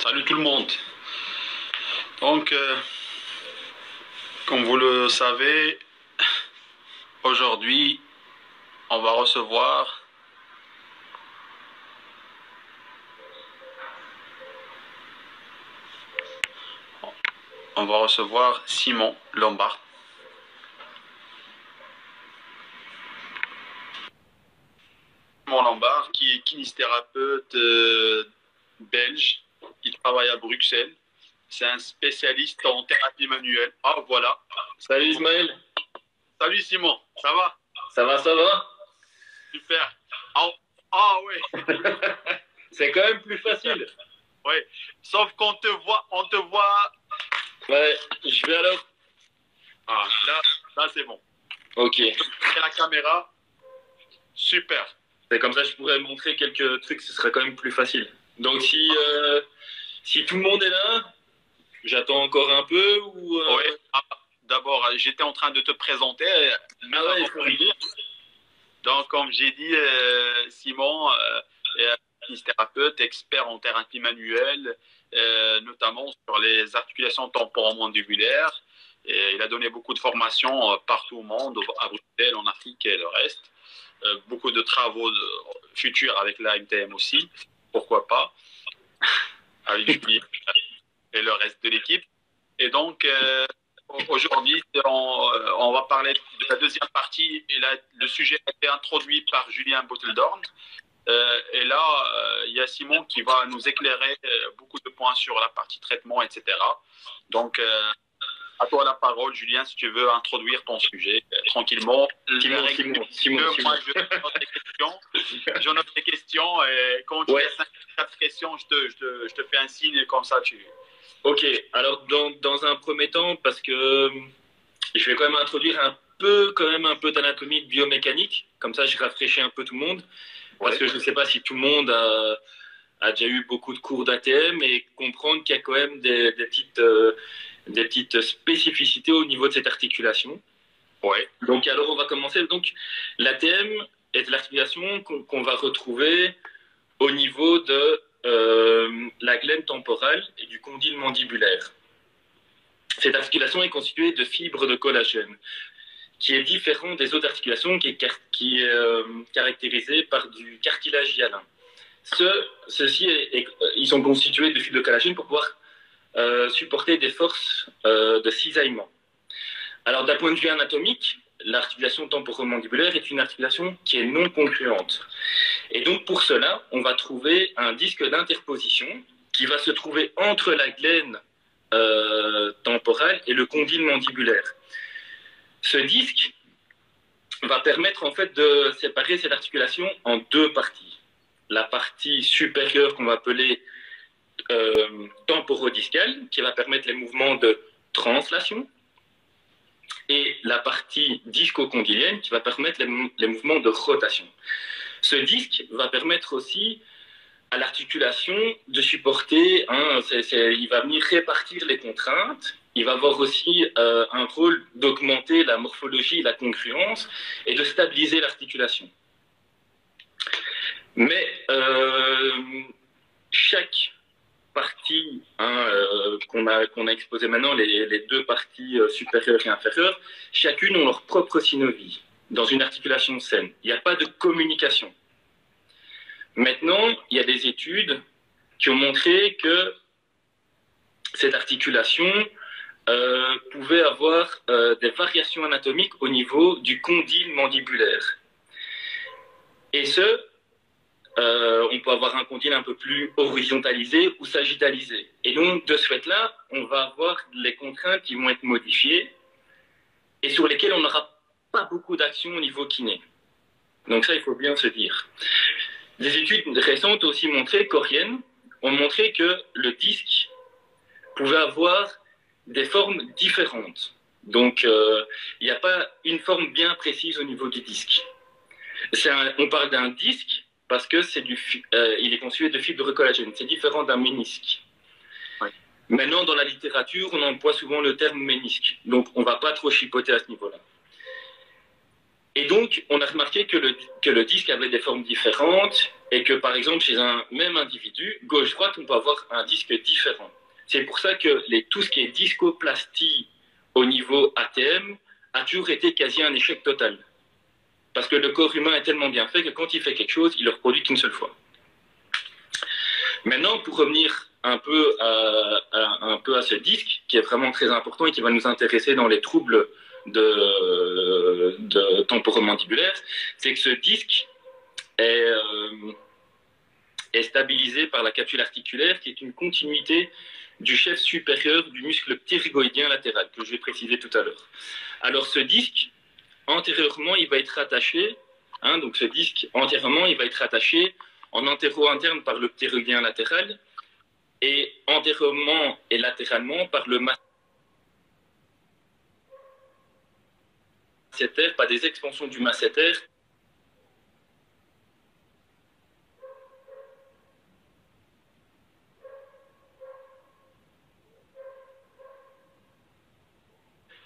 Salut tout le monde. Donc, comme vous le savez, aujourd'hui, on va recevoir, Simon Lombard. Simon Lombard, qui est kinésithérapeute belge, qui travaille à Bruxelles. C'est un spécialiste en thérapie manuelle. Ah, voilà. Salut Ismaël. Salut Simon, ça va? Ça va, ça va? Super. Ah oui. C'est quand même plus facile. Oui, sauf on te voit. Ouais, je vais alors. Ah, là c'est bon. Ok. Et la caméra, super. C'est comme ça, je pourrais montrer quelques trucs, ce serait quand même plus facile. Donc si tout le monde est là, j'attends encore un peu ou. Oui. D'abord, j'étais en train de te présenter. Ah ouais, il faut dire. Donc, comme j'ai dit, Simon est un kinésithérapeute, expert en thérapie manuelle, notamment sur les articulations temporomandibulaires. Et il a donné beaucoup de formations partout au monde, à Bruxelles, en Afrique et le reste. Beaucoup de travaux futurs avec l'AMTM aussi, pourquoi pas, avec Julie et le reste de l'équipe. Et donc, aujourd'hui, on va parler de la deuxième partie. Et là, le sujet a été introduit par Julien Botteldorn. Et là, il y a Simon qui va nous éclairer beaucoup de points sur la partie traitement, etc. Donc, à toi la parole, Julien, si tu veux introduire ton sujet tranquillement. Simon. Moi, je note les questions et quand tu as 5-4 questions, je te fais un signe comme ça, tu... Ok, alors dans un premier temps, parce que je vais quand même introduire un peu d'anatomie, de biomécanique, comme ça je rafraîchis un peu tout le monde, parce que je ne sais pas si tout le monde a déjà eu beaucoup de cours d'ATM et comprendre qu'il y a quand même des petites spécificités au niveau de cette articulation. Ouais. Donc alors on va commencer. Donc l'ATM est l'articulation qu'on va retrouver au niveau de la glaine temporale et du condyle mandibulaire. Cette articulation est constituée de fibres de collagène, qui est différent des autres articulations, qui est caractérisée par du cartilage hyalin. Ceux-ci, ils sont constitués de fibres de collagène pour pouvoir supporter des forces de cisaillement. Alors, d'un point de vue anatomique, l'articulation temporomandibulaire est une articulation qui est non congruente. Et donc, pour cela, on va trouver un disque d'interposition qui va se trouver entre la glaine temporale et le condyle mandibulaire. Ce disque va permettre en fait de séparer cette articulation en deux parties. La partie supérieure qu'on va appeler temporodiscale, qui va permettre les mouvements de translation, et la partie discocondylienne qui va permettre les mouvements de rotation. Ce disque va permettre aussi à l'articulation de supporter, il va venir répartir les contraintes, il va avoir aussi un rôle d'augmenter la morphologie, la congruence et de stabiliser l'articulation. Mais chaque partie qu'on a exposé maintenant, les deux parties supérieures et inférieures, chacune ont leur propre synovie dans une articulation saine. Il n'y a pas de communication. Maintenant, il y a des études qui ont montré que cette articulation pouvait avoir des variations anatomiques au niveau du condyle mandibulaire. Et on peut avoir un condyle un peu plus horizontalisé ou sagittalisé. Et donc, de ce fait-là, on va avoir les contraintes qui vont être modifiées et sur lesquelles on n'aura pas beaucoup d'action au niveau kiné. Donc ça, il faut bien se dire. Des études récentes ont aussi montré, coréennes, ont montré que le disque pouvait avoir des formes différentes. Donc, il n'y a pas une forme bien précise au niveau du disque. On parle d'un disque parce que il est constitué de fibres de collagène. C'est différent d'un ménisque. Oui. Maintenant, dans la littérature, on emploie souvent le terme ménisque. Donc, on ne va pas trop chipoter à ce niveau-là. Et donc, on a remarqué que le disque avait des formes différentes et que par exemple chez un même individu, gauche-droite, on peut avoir un disque différent. C'est pour ça que tout ce qui est discoplastie au niveau ATM a toujours été quasi un échec total. Parce que le corps humain est tellement bien fait que quand il fait quelque chose, il le reproduit qu'une seule fois. Maintenant, pour revenir un peu à ce disque, qui est vraiment très important et qui va nous intéresser dans les troubles de temporomandibulaire, c'est que ce disque est stabilisé par la capsule articulaire, qui est une continuité du chef supérieur du muscle ptérygoïdien latéral, que je vais préciser tout à l'heure. Alors ce disque, antérieurement, il va être attaché, donc ce disque, antérieurement, il va être attaché en antéro-interne par le ptérygoïdien latéral et antérieurement et latéralement par le masséter, par des expansions du masséter.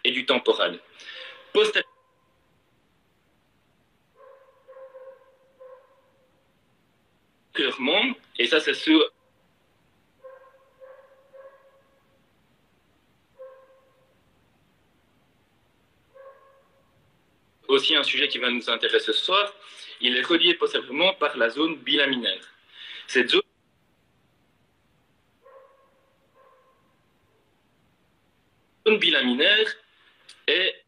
Et du temporal. Postérieurement, et ça c'est sûr, aussi un sujet qui va nous intéresser ce soir, il est relié postérieurement par la zone bilaminaire. Cette zone bilaminaire est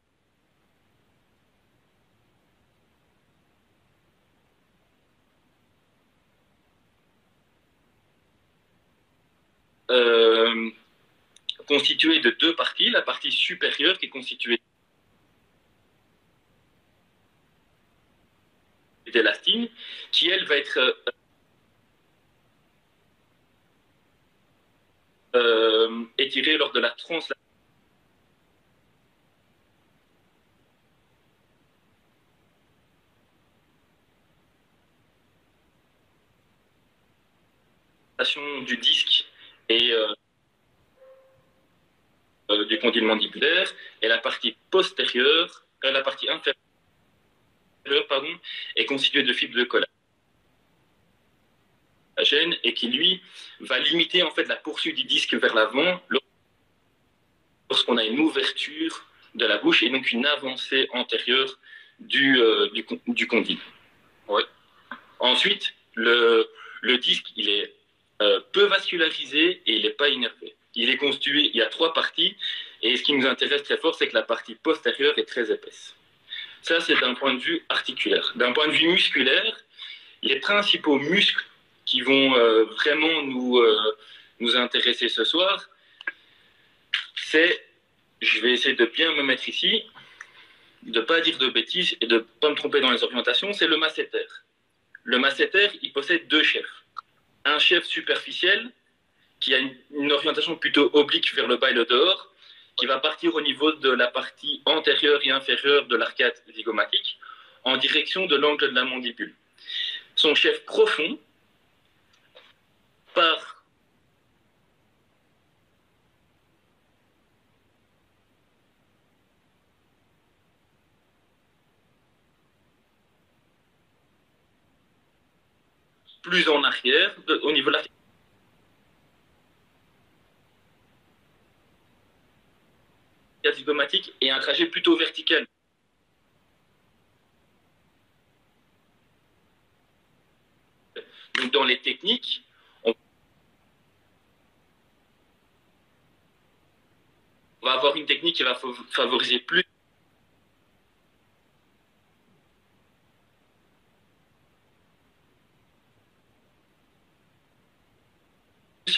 constituée de deux parties. La partie supérieure qui est constituée d'élastine, qui elle va être étirée lors de la translation du disque et du condyle mandibulaire, et la partie postérieure, la partie inférieure, pardon, est constituée de fibres de collagène et qui lui va limiter en fait la poursuite du disque vers l'avant lorsqu'on a une ouverture de la bouche et donc une avancée antérieure du condyle. Ouais. Ensuite, le disque, il est peu vascularisé et il n'est pas innervé. Il est constitué, il y a trois parties, et ce qui nous intéresse très fort, c'est que la partie postérieure est très épaisse. Ça, c'est d'un point de vue articulaire. D'un point de vue musculaire, les principaux muscles qui vont vraiment nous intéresser ce soir, c'est, je vais essayer de bien me mettre ici, de ne pas dire de bêtises et de ne pas me tromper dans les orientations, c'est le masséter. Le masséter, il possède deux chefs. Un chef superficiel qui a une orientation plutôt oblique vers le bas et le dehors, qui va partir au niveau de la partie antérieure et inférieure de l'arcade zygomatique en direction de l'angle de la mandibule. Son chef profond part plus en arrière, au niveau de l'arcade zygomatique, et un trajet plutôt vertical. Donc dans les techniques, on va avoir une technique qui va favoriser plus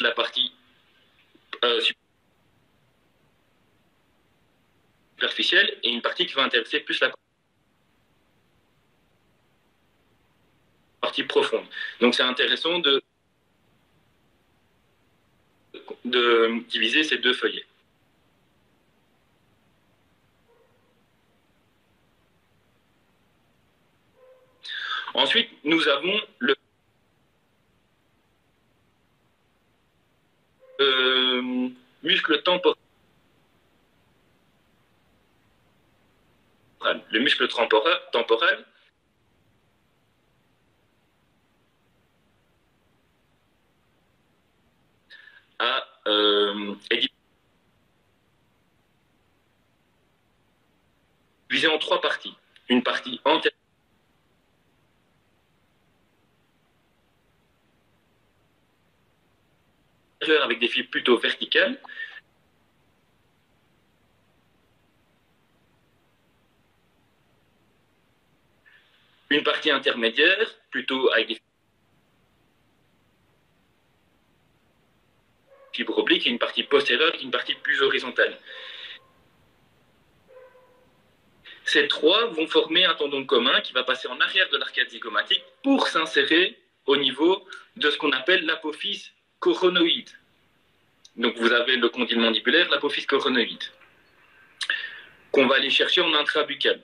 la partie superficielle et une partie qui va intéresser plus la partie profonde. Donc c'est intéressant de diviser ces deux feuillets. Ensuite, nous avons le muscle temporal. Le muscle temporal est divisée en 3 parties. Une partie antérieure avec des fibres plutôt verticales. Une partie intermédiaire, plutôt avec des fibres obliques, et une partie postérieure, et une partie plus horizontale. Ces 3 vont former un tendon commun qui va passer en arrière de l'arcade zygomatique pour s'insérer au niveau de ce qu'on appelle l'apophyse coronoïde. Donc vous avez le condyle mandibulaire, l'apophyse coronoïde, qu'on va aller chercher en intrabuccal.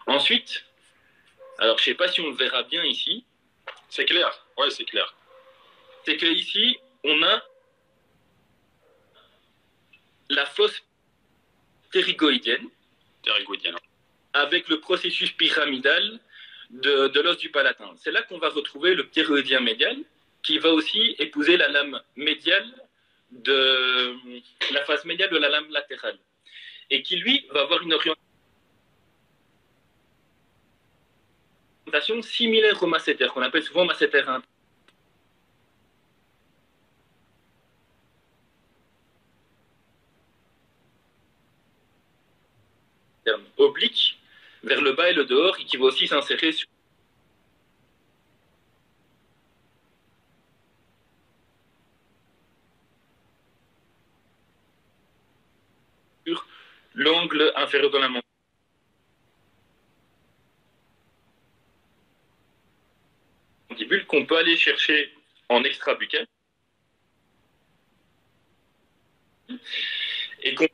Ensuite, alors je ne sais pas si on le verra bien ici. C'est clair, ouais, c'est clair. C'est qu'ici, on a la fosse ptérygoïdienne, avec le processus pyramidal de l'os du palatin. C'est là qu'on va retrouver le ptérygoïdien médial, qui va aussi épouser la lame médiale la face médiale de la lame latérale, et qui lui va avoir une orientation similaire au masséter, qu'on appelle souvent masséter interne. Oblique vers le bas et le dehors, et qui va aussi s'insérer sur l'angle inférieur de la mandibule, qu'on peut aller chercher en extrabuccal et qu'on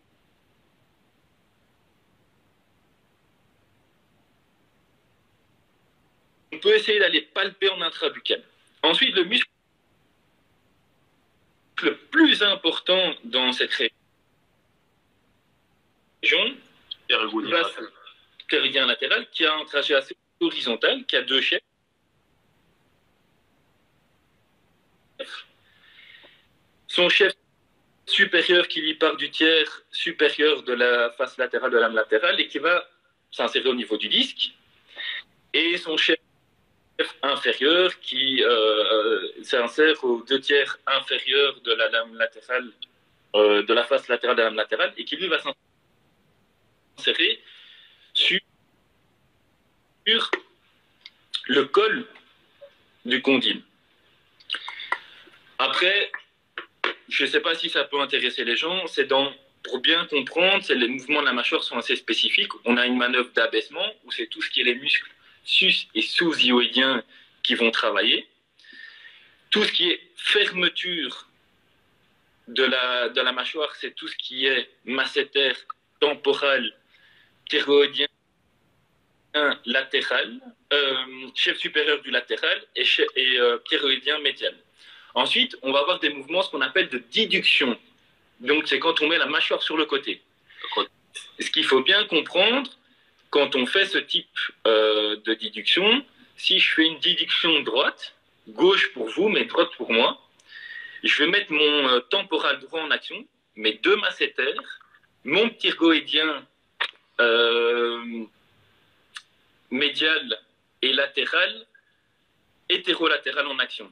peut essayer d'aller palper en intrabuccal. Ensuite, le muscle le plus important dans cette région, ptérygoïdien latéral, qui a un trajet assez horizontal, qui a 2 chefs. Son chef supérieur qui lui part du tiers supérieur de la face latérale de la lame latérale et qui va s'insérer au niveau du disque. Et son chef inférieur qui s'insère aux 2 tiers inférieurs de la lame latérale, de la face latérale de la lame latérale, et qui lui va s'insérer sur le col du condyle. Après, je ne sais pas si ça peut intéresser les gens, pour bien comprendre, les mouvements de la mâchoire sont assez spécifiques. On a une manœuvre d'abaissement où c'est tout ce qui est les muscles sus- et sous-hyoïdiens qui vont travailler. Tout ce qui est fermeture de la mâchoire, c'est tout ce qui est masséter, temporal, thyroïdien, latéral, chef supérieur du latéral et thyroïdien médial. Ensuite, on va avoir des mouvements, ce qu'on appelle de diduction. Donc, c'est quand on met la mâchoire sur le côté. Ce qu'il faut bien comprendre, quand on fait ce type de diduction, si je fais une diduction droite, gauche pour vous, mais droite pour moi, je vais mettre mon temporal droit en action, mes 2 masséters, mon ptyroïdien médial et latéral, hétérolatéral en action.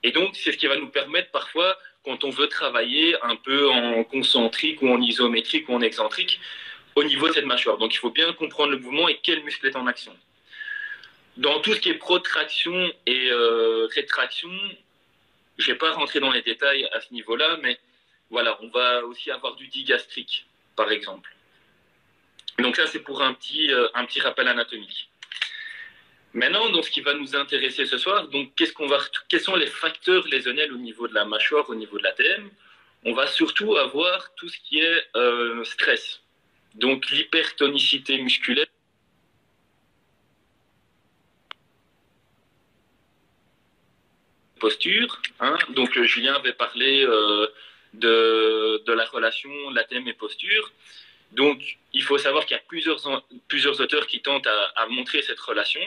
Et donc, c'est ce qui va nous permettre parfois, quand on veut travailler un peu en concentrique ou en isométrique ou en excentrique, au niveau de cette mâchoire. Donc, il faut bien comprendre le mouvement et quel muscle est en action. Dans tout ce qui est protraction et rétraction, je ne vais pas rentrer dans les détails à ce niveau-là, mais voilà, on va aussi avoir du digastrique, par exemple. Donc ça, c'est pour un petit rappel anatomique. Maintenant, dans ce qui va nous intéresser ce soir, donc quels sont les facteurs lésionnels au niveau de la mâchoire, au niveau de l'ATM? On va surtout avoir tout ce qui est stress. Donc l'hypertonicité musculaire, posture. Donc Julien avait parlé de la relation l'ATM et posture. Donc il faut savoir qu'il y a plusieurs auteurs qui tentent à montrer cette relation,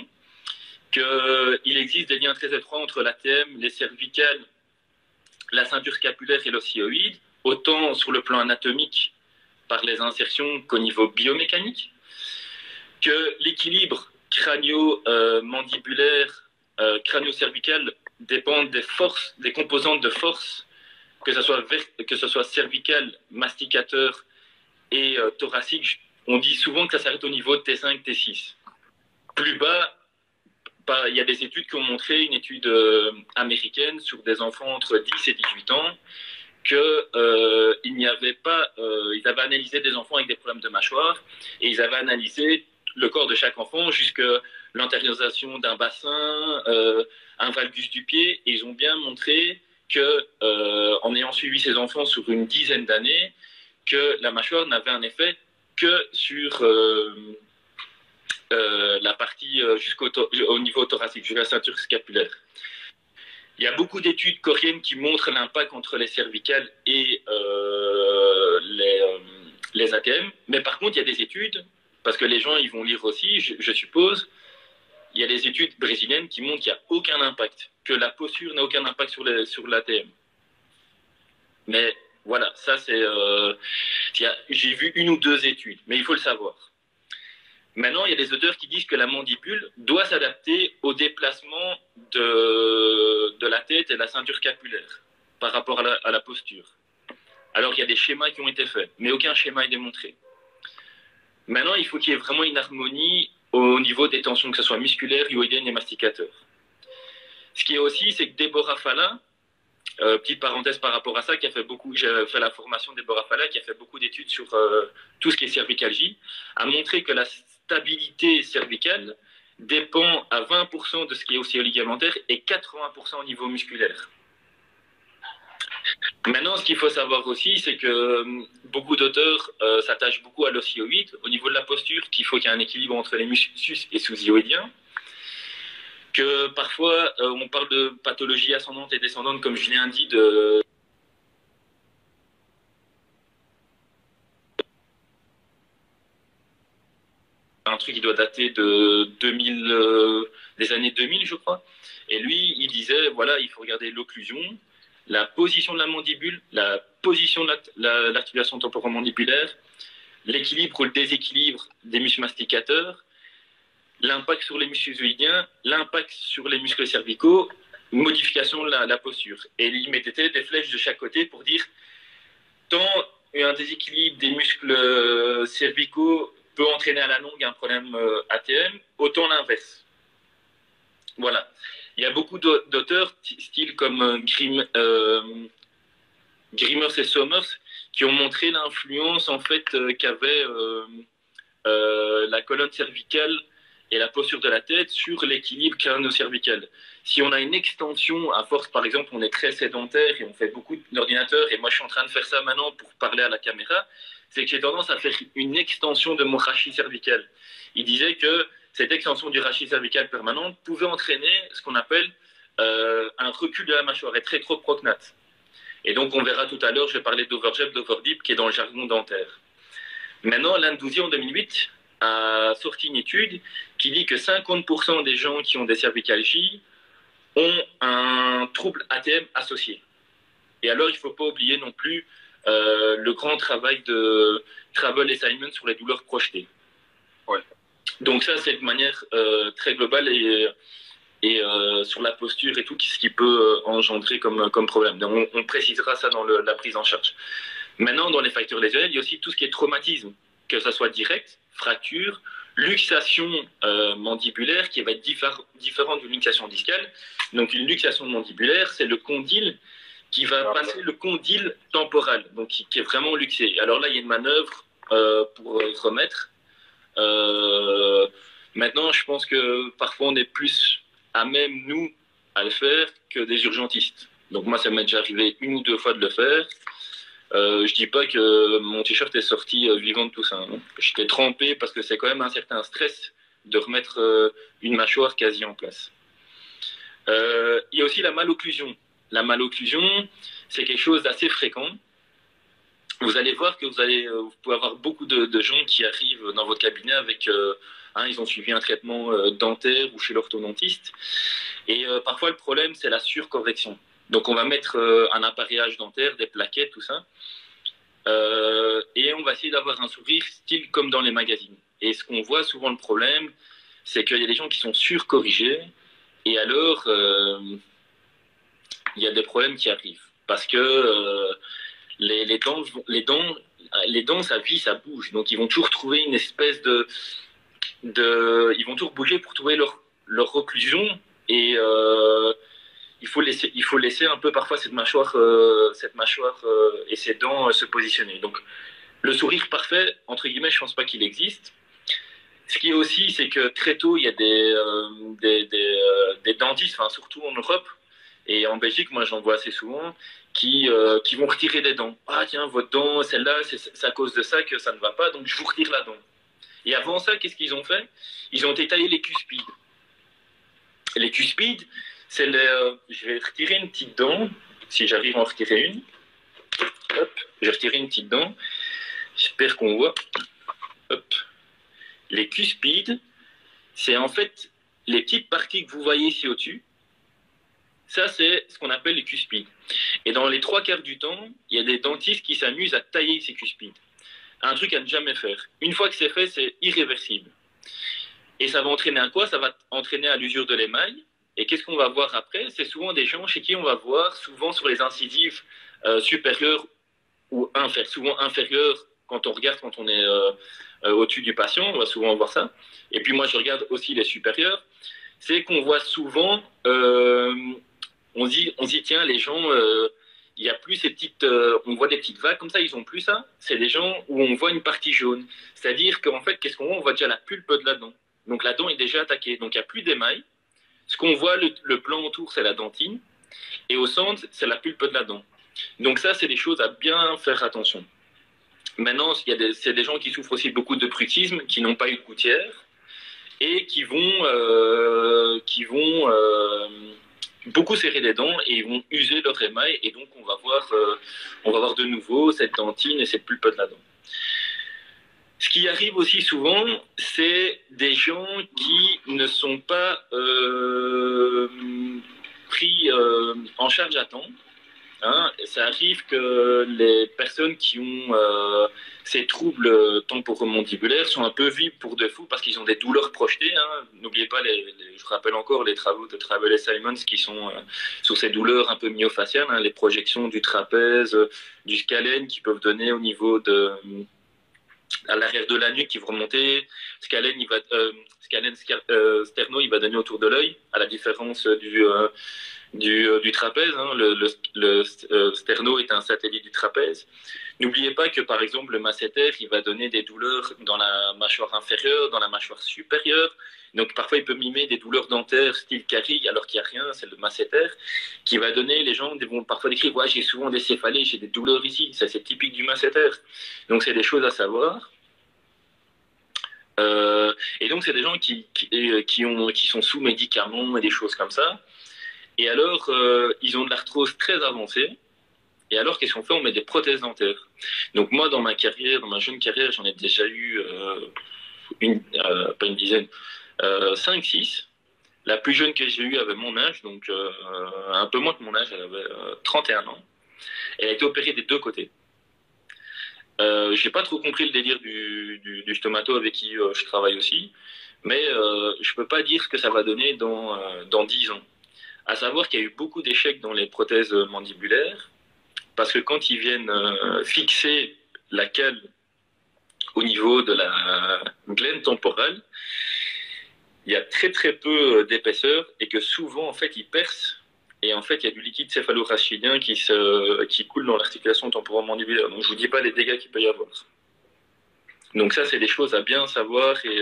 qu'il existe des liens très étroits entre l'ATM, les cervicales la ceinture scapulaire et l'osioïde, autant sur le plan anatomique par les insertions qu'au niveau biomécanique, que l'équilibre crânio-mandibulaire, crânio-cervical dépend des forces, des composantes de force, que ce soit cervical, masticateur et thoracique. On dit souvent que ça s'arrête au niveau de T5, T6. Plus bas, il y a des études qui ont montré, une étude américaine sur des enfants entre 10 et 18 ans, ils avaient analysé des enfants avec des problèmes de mâchoire et ils avaient analysé le corps de chaque enfant jusqu'à l'antériorisation d'un bassin, un valgus du pied, et ils ont bien montré que, en ayant suivi ces enfants sur une dizaine d'années, que la mâchoire n'avait un effet que sur la partie au niveau thoracique, jusqu'à la ceinture scapulaire. Il y a beaucoup d'études coréennes qui montrent l'impact entre les cervicales et les ATM, mais par contre, il y a des études, parce que les gens ils vont lire aussi, je suppose, il y a des études brésiliennes qui montrent qu'il n'y a aucun impact, que la posture n'a aucun impact sur l'ATM. Mais voilà, ça c'est... j'ai vu une ou deux études, mais il faut le savoir. Maintenant, il y a des auteurs qui disent que la mandibule doit s'adapter au déplacement de la tête et de la ceinture scapulaire par rapport à la posture. Alors, il y a des schémas qui ont été faits, mais aucun schéma est démontré. Maintenant, il faut qu'il y ait vraiment une harmonie au niveau des tensions, que ce soit musculaire, hyoïdienne et masticateur. Ce qui est aussi, c'est que Deborah Falla, petite parenthèse par rapport à ça, j'ai fait la formation de Deborah Falla, qui a fait beaucoup d'études sur tout ce qui est cervicalgie, a montré que la stabilité cervicale dépend à 20% de ce qui est aussi ligamentaire et 80% au niveau musculaire. Maintenant, ce qu'il faut savoir aussi, c'est que beaucoup d'auteurs s'attachent beaucoup à l'osioïde au niveau de la posture, qu'il faut qu'il y ait un équilibre entre les muscles sus et sous-hyoïdiens, que parfois on parle de pathologie ascendante et descendante, comme je l'ai dit, un truc qui doit dater de 2000, des années 2000, je crois. Et lui, il disait, voilà, il faut regarder l'occlusion, la position de la mandibule, la position de l'articulation temporomandibulaire, l'équilibre ou le déséquilibre des muscles masticateurs, l'impact sur les muscles hyoïdiens, l'impact sur les muscles cervicaux, modification de la posture. Et il mettait des flèches de chaque côté pour dire, tant un déséquilibre des muscles cervicaux peut entraîner à la longue un problème ATM, autant l'inverse. Voilà. Il y a beaucoup d'auteurs, style comme Grimmers et Somers, qui ont montré l'influence en fait qu'avait la colonne cervicale et la posture de la tête sur l'équilibre crânio-cervical. Si on a une extension, à force, par exemple, on est très sédentaire et on fait beaucoup d'ordinateur, et moi je suis en train de faire ça maintenant pour parler à la caméra, c'est que j'ai tendance à faire une extension de mon rachis cervical. Il disait que cette extension du rachis cervical permanente pouvait entraîner ce qu'on appelle un recul de la mâchoire, être rétroprognate. Et donc on verra tout à l'heure, je vais parler d'overjab, d'overdip, qui est dans le jargon dentaire. Maintenant, Landouzi, en 2008, a sorti une étude qui dit que 50% des gens qui ont des cervicalgies ont un trouble ATM associé. Et alors, il ne faut pas oublier non plus le grand travail de Travel Assignment sur les douleurs projetées. Ouais. Donc ça, c'est de manière très globale et sur la posture et tout, ce qui peut engendrer comme problème. Donc, on précisera ça dans la prise en charge. Maintenant, dans les facteurs lésionnels, il y a aussi tout ce qui est traumatisme, que ça soit direct, fracture, luxation mandibulaire qui va être différente d'une luxation discale. Donc une luxation mandibulaire, c'est le condyle qui va passer le condyle temporal, donc qui est vraiment luxé. Alors là, il y a une manœuvre pour remettre. Maintenant, je pense que parfois on est plus à même, nous, à le faire que des urgentistes. Donc moi, ça m'est déjà arrivé une ou deux fois de le faire. Je dis pas que mon t-shirt est sorti vivant de tout ça. Hein. J'étais trempé parce que c'est quand même un certain stress de remettre une mâchoire quasi en place. Il y a aussi la malocclusion. La malocclusion, c'est quelque chose d'assez fréquent. Vous allez voir que vous pouvez avoir beaucoup de gens qui arrivent dans votre cabinet avec... ils ont suivi un traitement dentaire ou chez l'orthodontiste. Et parfois, le problème, c'est la surcorrection. Donc on va mettre un appareillage dentaire, des plaquettes, tout ça. Et on va essayer d'avoir un sourire style comme dans les magazines. Et ce qu'on voit souvent le problème, c'est qu'il y a des gens qui sont surcorrigés et alors il y a des problèmes qui arrivent. Parce que les dents, ça vit, ça bouge. Donc ils vont toujours trouver une espèce ils vont toujours bouger pour trouver leur occlusion et il faut laisser un peu parfois cette mâchoire et ses dents se positionner. Donc le sourire parfait, entre guillemets, je pense pas qu'il existe. Ce qui est aussi, c'est que très tôt, il y a des dentistes, enfin, surtout en Europe et en Belgique, moi j'en vois assez souvent, qui vont retirer des dents. Ah tiens, votre dent, celle-là, c'est à cause de ça que ça ne va pas, donc je vous retire la dent. Et avant ça, qu'est-ce qu'ils ont fait? Ils ont étalé les cuspides. Les cuspides, je vais retirer une petite dent, si j'arrive à en retirer une. Hop, je vais retirer une petite dent. J'espère qu'on voit. Hop. Les cuspides, c'est en fait les petites parties que vous voyez ici au-dessus. Ça, c'est ce qu'on appelle les cuspides. Et dans les 3/4 du temps, il y a des dentistes qui s'amusent à tailler ces cuspides. Un truc à ne jamais faire. Une fois que c'est fait, c'est irréversible. Et ça va entraîner à quoi? Ça va entraîner à l'usure de l'émail. Et qu'est-ce qu'on va voir après? C'est souvent des gens chez qui on va voir, souvent sur les incisives supérieures ou souvent inférieures, quand on regarde, quand on est au-dessus du patient, on va souvent voir ça. Et puis moi, je regarde aussi les supérieures. C'est qu'on voit souvent, on dit, tiens, les gens, il y a plus ces petites, on voit des petites vagues comme ça, ils ont plus ça. C'est des gens où on voit une partie jaune. C'est-à-dire qu'en fait, qu'est-ce qu'on voit? On voit déjà la pulpe de la dent. Donc la dent est déjà attaquée. Donc il n'y a plus d'émail. Ce qu'on voit, le blanc autour, c'est la dentine. Et au centre, c'est la pulpe de la dent. Donc ça, c'est des choses à bien faire attention. Maintenant, c'est des gens qui souffrent aussi beaucoup de bruxisme, qui n'ont pas eu de gouttière et qui vont beaucoup serrer les dents et ils vont user leur émail. Et donc, on va voir de nouveau cette dentine et cette pulpe de la dent. Ce qui arrive aussi souvent, c'est des gens qui ne sont pas pris en charge à temps. Hein, ça arrive que les personnes qui ont ces troubles temporomandibulaires sont un peu vus pour de fou parce qu'ils ont des douleurs projetées. Hein. N'oubliez pas, je rappelle encore les travaux de Travel et Simons qui sont sur ces douleurs un peu myofaciales, hein, les projections du trapèze, du scalène qui peuvent donner au niveau à l'arrière de la nuque qui vont remonter. Scalène sterno, il va donner autour de l'œil, à la différence du trapèze. Hein. Le sterno est un satellite du trapèze. N'oubliez pas que, par exemple, le masséter, il va donner des douleurs dans la mâchoire inférieure, dans la mâchoire supérieure. Donc, parfois, il peut mimer des douleurs dentaires style carie, alors qu'il n'y a rien, c'est le masséter, qui va donner, les gens vont parfois décrire, ouais, j'ai souvent des céphalées, j'ai des douleurs ici. Ça, c'est typique du masséter. Donc, c'est des choses à savoir. Et donc, c'est des gens qui sont sous médicaments et des choses comme ça. Et alors, ils ont de l'arthrose très avancée. Et alors, qu'est-ce qu'on fait? On met des prothèses dentaires. Donc moi, dans ma jeune carrière, j'en ai déjà eu pas une dizaine, 5, 6. La plus jeune que j'ai eue avait mon âge, donc un peu moins que mon âge, elle avait 31 ans. Elle a été opérée des deux côtés. J'ai pas trop compris le délire du stomato avec qui je travaille aussi, mais je peux pas dire ce que ça va donner dans 10 ans. À savoir qu'il y a eu beaucoup d'échecs dans les prothèses mandibulaires, parce que quand ils viennent fixer la cale au niveau de la glaine temporale, il y a très très peu d'épaisseur et que souvent en fait ils percent et en fait il y a du liquide céphalorachidien qui coule dans l'articulation temporomandibulaire. Donc je vous dis pas les dégâts qu'il peut y avoir. Donc ça c'est des choses à bien savoir et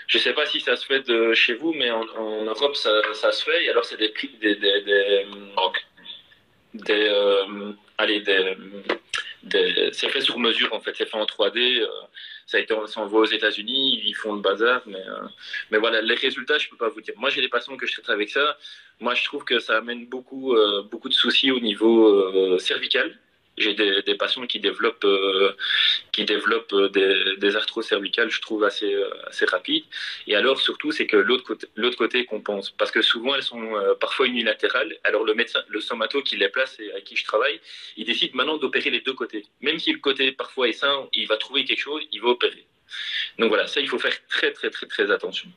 je sais pas si ça se fait chez vous, mais en Europe ça se fait. Et alors c'est c'est fait sur mesure en fait, c'est fait en 3D. Ça s'envoie aux États-Unis, ils font le bazar, mais voilà, les résultats, je peux pas vous dire. Moi, j'ai des patients que je traite avec ça. Moi, je trouve que ça amène beaucoup de soucis au niveau cervical. J'ai des patients qui développent des arthroses cervicales, je trouve, assez rapides. Et alors, surtout, c'est que l'autre côté compense. Parce que souvent, elles sont parfois unilatérales. Alors, le médecin, le stomato qui les place et avec qui je travaille, il décide maintenant d'opérer les deux côtés. Même si le côté parfois est sain, il va trouver quelque chose, il va opérer. Donc voilà, ça, il faut faire très, très, très, très attention.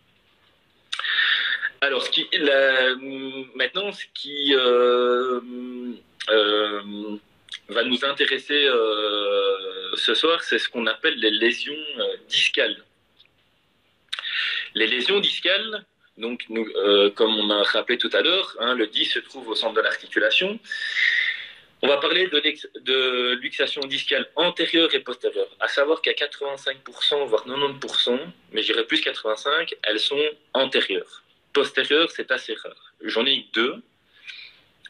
Alors, maintenant, ce qui va nous intéresser ce soir, c'est ce qu'on appelle les lésions discales. Les lésions discales, donc, comme on a rappelé tout à l'heure, hein, le disque se trouve au centre de l'articulation. On va parler de luxation discale antérieure et postérieure, à savoir qu'à 85%, voire 90%, mais je dirais plus 85%, elles sont antérieures. Postérieure, c'est assez rare. J'en ai eu 2.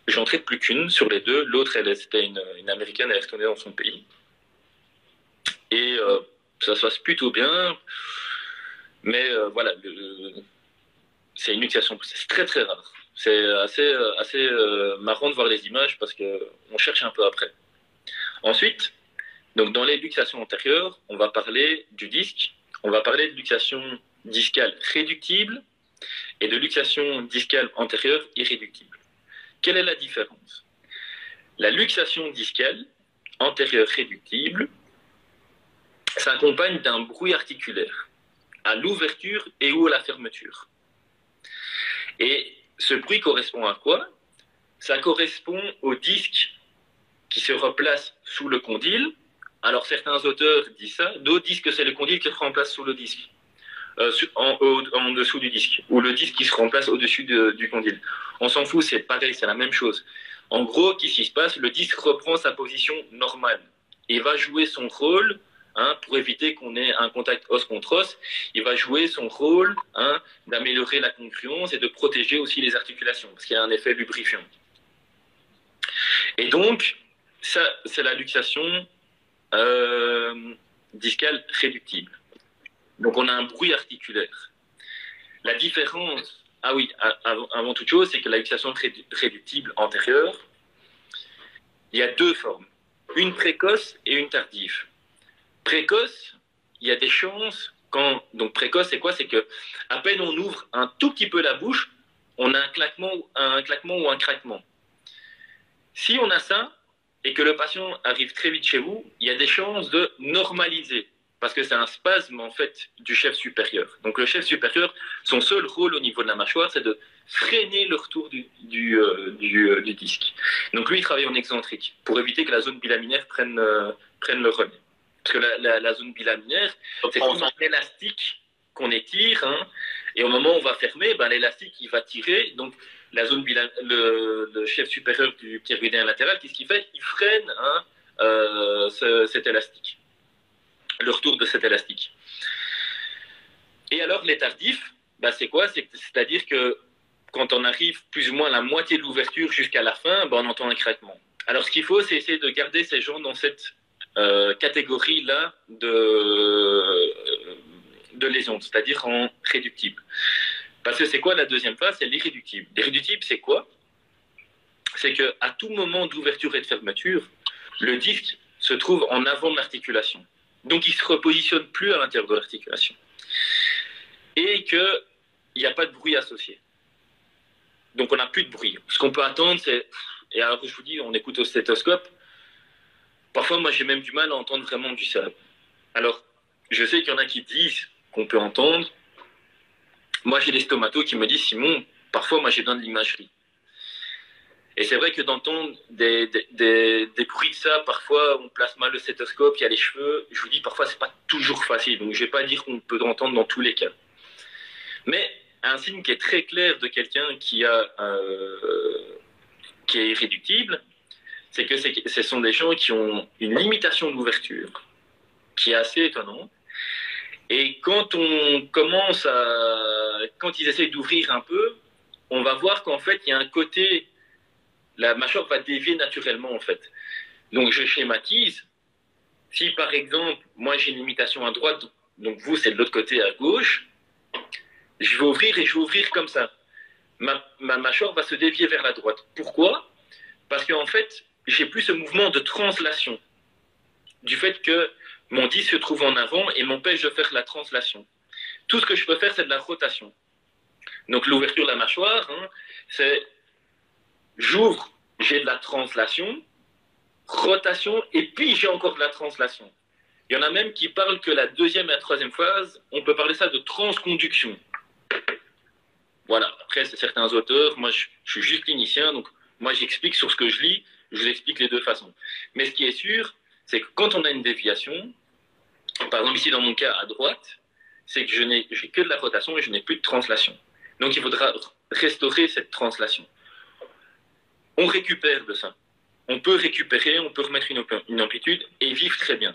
J'en traite plus qu'une sur les 2. L'autre, c'était une Américaine, elle est retournée dans son pays. Et ça se passe plutôt bien. Mais voilà, c'est une luxation. C'est très, très rare. C'est assez marrant de voir les images parce qu'on cherche un peu après. Ensuite, donc dans les luxations antérieures, on va parler du disque. On va parler de luxation discale réductible et de luxation discale antérieure irréductible. Quelle est la différence? La luxation discale antérieure réductible s'accompagne d'un bruit articulaire à l'ouverture et ou à la fermeture. Et ce bruit correspond à quoi? Ça correspond au disque qui se replace sous le condyle. Alors certains auteurs disent ça, d'autres disent que c'est le condyle qui se remplace sous le disque. En dessous du disque, ou le disque qui se remplace au-dessus du condyle. On s'en fout, c'est pareil, c'est la même chose. En gros, qu'est-ce qui se passe? Le disque reprend sa position normale et va jouer son rôle, hein, pour éviter qu'on ait un contact os contre os. Il va jouer son rôle, hein, d'améliorer la congruence et de protéger aussi les articulations, parce qu'il y a un effet lubrifiant. Et donc, ça, c'est la luxation discale réductible. Donc, on a un bruit articulaire. La différence, ah oui, avant toute chose, c'est que la luxation réductible antérieure, il y a 2 formes, une précoce et une tardive. Précoce, il y a des chances, donc précoce, c'est quoi? C'est que à peine on ouvre un tout petit peu la bouche, on a un claquement ou un craquement. Si on a ça, et que le patient arrive très vite chez vous, il y a des chances de normaliser. Parce que c'est un spasme, en fait, du chef supérieur. Donc, le chef supérieur, son seul rôle au niveau de la mâchoire, c'est de freiner le retour du disque. Donc, lui, il travaille en excentrique pour éviter que la zone bilaminaire prenne le relais. Parce que la zone bilaminaire, c'est comme un élastique qu'on étire, hein, et au moment où on va fermer, ben, l'élastique, il va tirer. Donc, la zone le chef supérieur du pyramidien latéral, qu'est-ce qu'il fait? Il freine, hein, cet élastique. Le retour de cet élastique. Et alors, les tardifs, bah, c'est quoi? C'est-à-dire que quand on arrive plus ou moins à la moitié de l'ouverture jusqu'à la fin, bah, on entend un craquement. Alors, ce qu'il faut, c'est essayer de garder ces gens dans cette catégorie-là de lésions, c'est-à-dire en réductible. Parce que c'est quoi la deuxième phase? C'est l'irréductible. L'irréductible, c'est quoi? C'est qu'à tout moment d'ouverture et de fermeture, le disque se trouve en avant de l'articulation. Donc, il ne se repositionne plus à l'intérieur de l'articulation. Et qu'il n'y a pas de bruit associé. Donc, on n'a plus de bruit. Ce qu'on peut attendre, c'est... Et alors, je vous dis, on écoute au stéthoscope. Parfois, moi, j'ai même du mal à entendre vraiment du sable. Alors, je sais qu'il y en a qui disent qu'on peut entendre. Moi, j'ai des stomatos qui me disent, Simon, parfois, moi, j'ai besoin de l'imagerie. Et c'est vrai que d'entendre des bruits de ça, parfois on place mal le stéthoscope, il y a les cheveux. Je vous dis, parfois c'est pas toujours facile. Donc je vais pas dire qu'on peut entendre dans tous les cas. Mais un signe qui est très clair de quelqu'un qui est irréductible, c'est que ce sont des gens qui ont une limitation de l'ouverture qui est assez étonnante. Et quand ils essayent d'ouvrir un peu, on va voir qu'en fait il y a un côté... La mâchoire va dévier naturellement, en fait. Donc, je schématise. Si, par exemple, moi, j'ai une limitation à droite, donc vous, c'est de l'autre côté à gauche, je vais ouvrir et je vais ouvrir comme ça. Ma mâchoire va se dévier vers la droite. Pourquoi? Parce qu'en fait, j'ai plus ce mouvement de translation, du fait que mon disque se trouve en avant et m'empêche de faire la translation. Tout ce que je peux faire, c'est de la rotation. Donc l'ouverture de la mâchoire, hein, c'est j'ouvre, j'ai de la translation, rotation, et puis j'ai encore de la translation. Il y en a même qui parlent que la deuxième et la troisième phase, on peut parler ça de transconduction. Voilà, après c'est certains auteurs, moi je suis juste clinicien, donc moi j'explique sur ce que je lis, je vous explique les deux façons. Mais ce qui est sûr, c'est que quand on a une déviation, par exemple ici dans mon cas à droite, c'est que j'ai que de la rotation et je n'ai plus de translation. Donc il faudra restaurer cette translation. On récupère de ça. On peut récupérer, on peut remettre une amplitude et vivre très bien.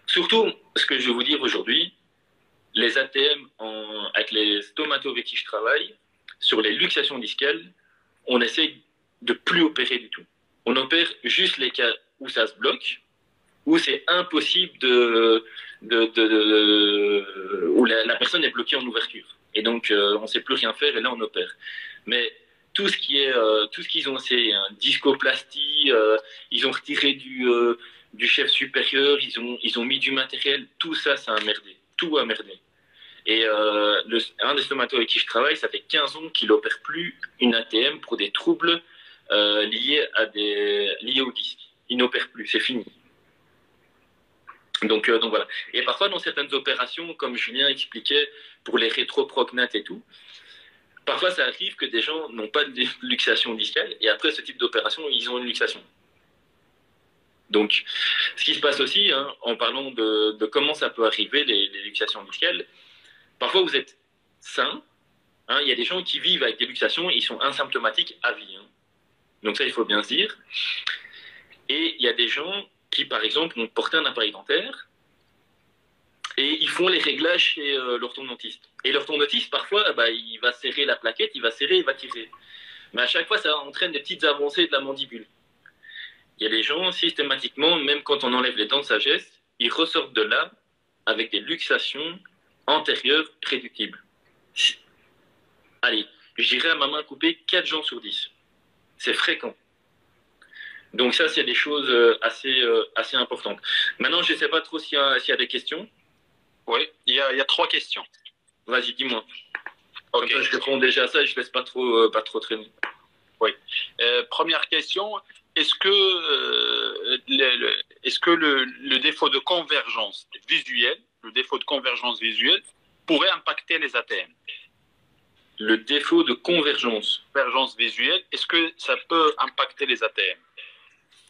Surtout, ce que je vais vous dire aujourd'hui, les ATM avec les stomatos avec qui je travaille, sur les luxations discales, on essaie de plus opérer du tout. On opère juste les cas où ça se bloque, où c'est impossible où la personne est bloquée en ouverture. Et donc, on ne sait plus rien faire et là, on opère. Mais tout ce qu'ils ont essayé, hein, discoplastie, ils ont retiré du chef supérieur, ils ont mis du matériel, tout ça, ça a merdé. Tout a merdé. Et un des stomatos avec qui je travaille, ça fait 15 ans qu'il n'opère plus une ATM pour des troubles liés au disque. Il n'opère plus, c'est fini. Donc voilà. Et parfois, dans certaines opérations, comme Julien expliquait, pour les rétroprognates et tout, parfois ça arrive que des gens n'ont pas de luxation discale et après ce type d'opération, ils ont une luxation. Donc, ce qui se passe aussi, hein, en parlant de comment ça peut arriver, les luxations discales, parfois vous êtes sain, hein, il y a des gens qui vivent avec des luxations, ils sont asymptomatiques à vie. Hein. Donc ça, il faut bien se dire. Et il y a des gens qui, par exemple, ont porté un appareil dentaire et ils font les réglages chez l'orthodontiste. Et l'orthodontiste, parfois, il va serrer la plaquette, il va serrer, il va tirer. Mais à chaque fois, ça entraîne des petites avancées de la mandibule. Il y a des gens, systématiquement, même quand on enlève les dents de sagesse, ils ressortent de là avec des luxations antérieures réductibles. Allez, je dirais à ma main coupée 4 gens sur 10. C'est fréquent. Donc ça, c'est des choses assez importantes. Maintenant, je ne sais pas trop s'il y a des questions. Oui, il y a 3 questions. Vas-y, dis-moi. Okay. Comme ça, je réponds déjà à ça et je ne laisse pas trop traîner. Oui. Première question, est-ce que le défaut de convergence visuelle, pourrait impacter les ATM? Le défaut de convergence visuelle, est-ce que ça peut impacter les ATM?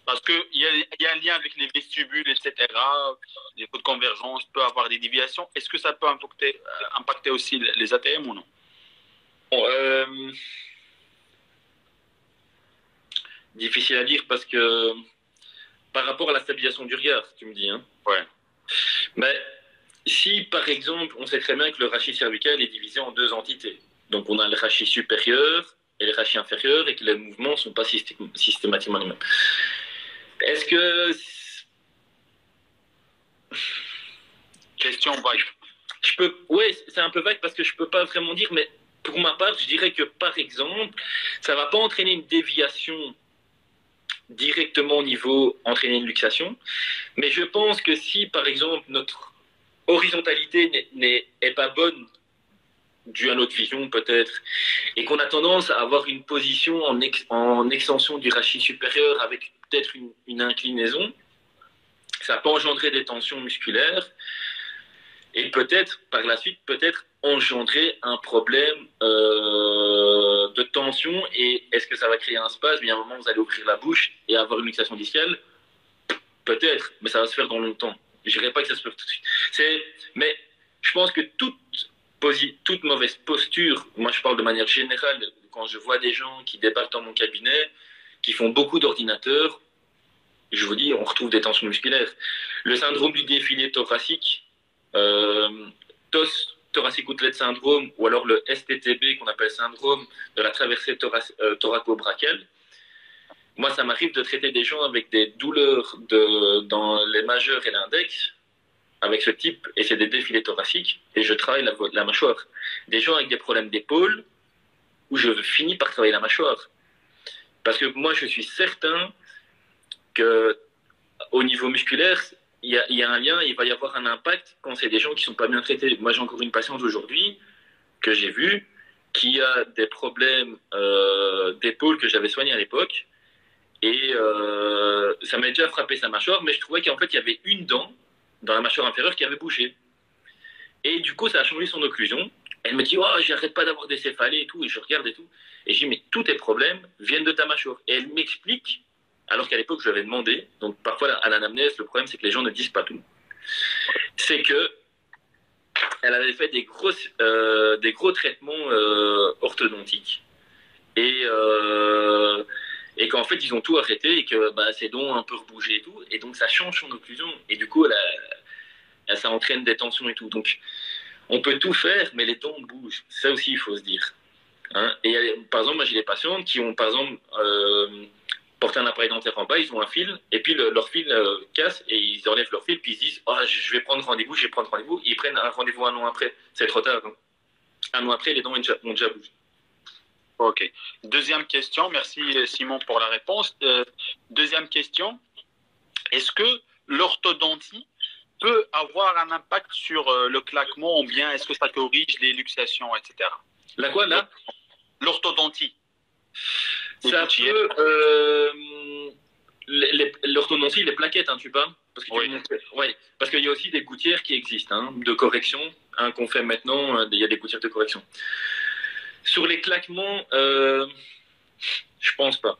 Parce qu'il y a un lien avec les vestibules, etc. Les défauts de convergence peuvent avoir des déviations. Est-ce que ça peut impacter aussi les ATM ou non? Bon, difficile à dire parce que par rapport à la stabilisation du regard, tu me dis. Hein. Ouais. Mais si, par exemple, on sait très bien que le rachis cervical est divisé en 2 entités. Donc, on a le rachis supérieur et le rachis inférieur et que les mouvements ne sont pas systématiquement les mêmes. Est-ce que... Question vague. Oui, c'est un peu vague parce que je ne peux pas vraiment dire, mais pour ma part, je dirais que, par exemple, ça ne va pas entraîner une déviation directement au niveau entraîner une luxation. Mais je pense que si, par exemple, notre horizontalité n'est pas bonne, due à notre vision peut-être, et qu'on a tendance à avoir une position en extension du rachis supérieur avec peut-être une inclinaison, ça peut engendrer des tensions musculaires et peut-être, par la suite, engendrer un problème de tension. Et est-ce que ça va créer un spasme? Il y a un moment où vous allez ouvrir la bouche et avoir une luxation discale? Peut-être, mais ça va se faire dans longtemps. Je dirais pas que ça se fait tout de suite. Mais je pense que toute mauvaise posture, moi je parle de manière générale, quand je vois des gens qui débarquent dans mon cabinet, qui font beaucoup d'ordinateurs, je vous dis, on retrouve des tensions musculaires. Le syndrome du défilé thoracique, thoracic outlet syndrome, ou alors le STTB qu'on appelle syndrome de la traversée thoraco-brachiale. Moi, ça m'arrive de traiter des gens avec des douleurs dans les majeurs et l'index, avec ce type, et c'est des défilés thoraciques, et je travaille la mâchoire. Des gens avec des problèmes d'épaule, où je finis par travailler la mâchoire. Parce que moi, je suis certain que au niveau musculaire, il y a un lien, il va y avoir un impact quand c'est des gens qui sont pas bien traités. Moi, j'ai encore une patiente aujourd'hui que j'ai vue qui a des problèmes d'épaule que j'avais soignés à l'époque. Et ça m'a déjà frappé sa mâchoire, mais je trouvais qu'en fait, il y avait une dent dans la mâchoire inférieure qui avait bougé. Et du coup, ça a changé son occlusion. Elle me dit, oh, j'arrête pas d'avoir des céphalées et tout, et je regarde et tout. Et je dis, mais tous tes problèmes viennent de ta mâchoire. Et elle m'explique, alors qu'à l'époque, je lui avais demandé, donc parfois à l'anamnèse, le problème, c'est que les gens ne disent pas tout. C'est que elle avait fait des gros traitements orthodontiques. Et qu'en fait, ils ont tout arrêté et que ses dents ont un peu rebougé et tout. Et donc, ça change son occlusion. Et du coup, ça entraîne des tensions et tout. Donc, on peut tout faire, mais les dents bougent. Ça aussi, il faut se dire. Hein. Et par exemple, moi, j'ai des patientes qui ont, par exemple, porté un appareil dentaire en bas, ils ont un fil, et puis leur fil casse, et ils enlèvent leur fil, puis ils se disent, oh, je vais prendre rendez-vous, ils prennent un rendez-vous un an après. C'est trop tard. Hein. Un an après, les dents ont déjà bougé. Ok. Deuxième question, merci Simon pour la réponse. Deuxième question, est-ce que l'orthodontie peut avoir un impact sur le claquement ou bien est-ce que ça corrige les luxations, etc. La quoi, là? L'orthodontie. Ça peut... l'orthodontie, les plaquettes, hein, tu parles? Parce que oui. Ouais, parce qu'il y a aussi des gouttières qui existent, hein, de correction, hein, qu'on fait maintenant, il y a des gouttières de correction. Sur les claquements, je pense pas.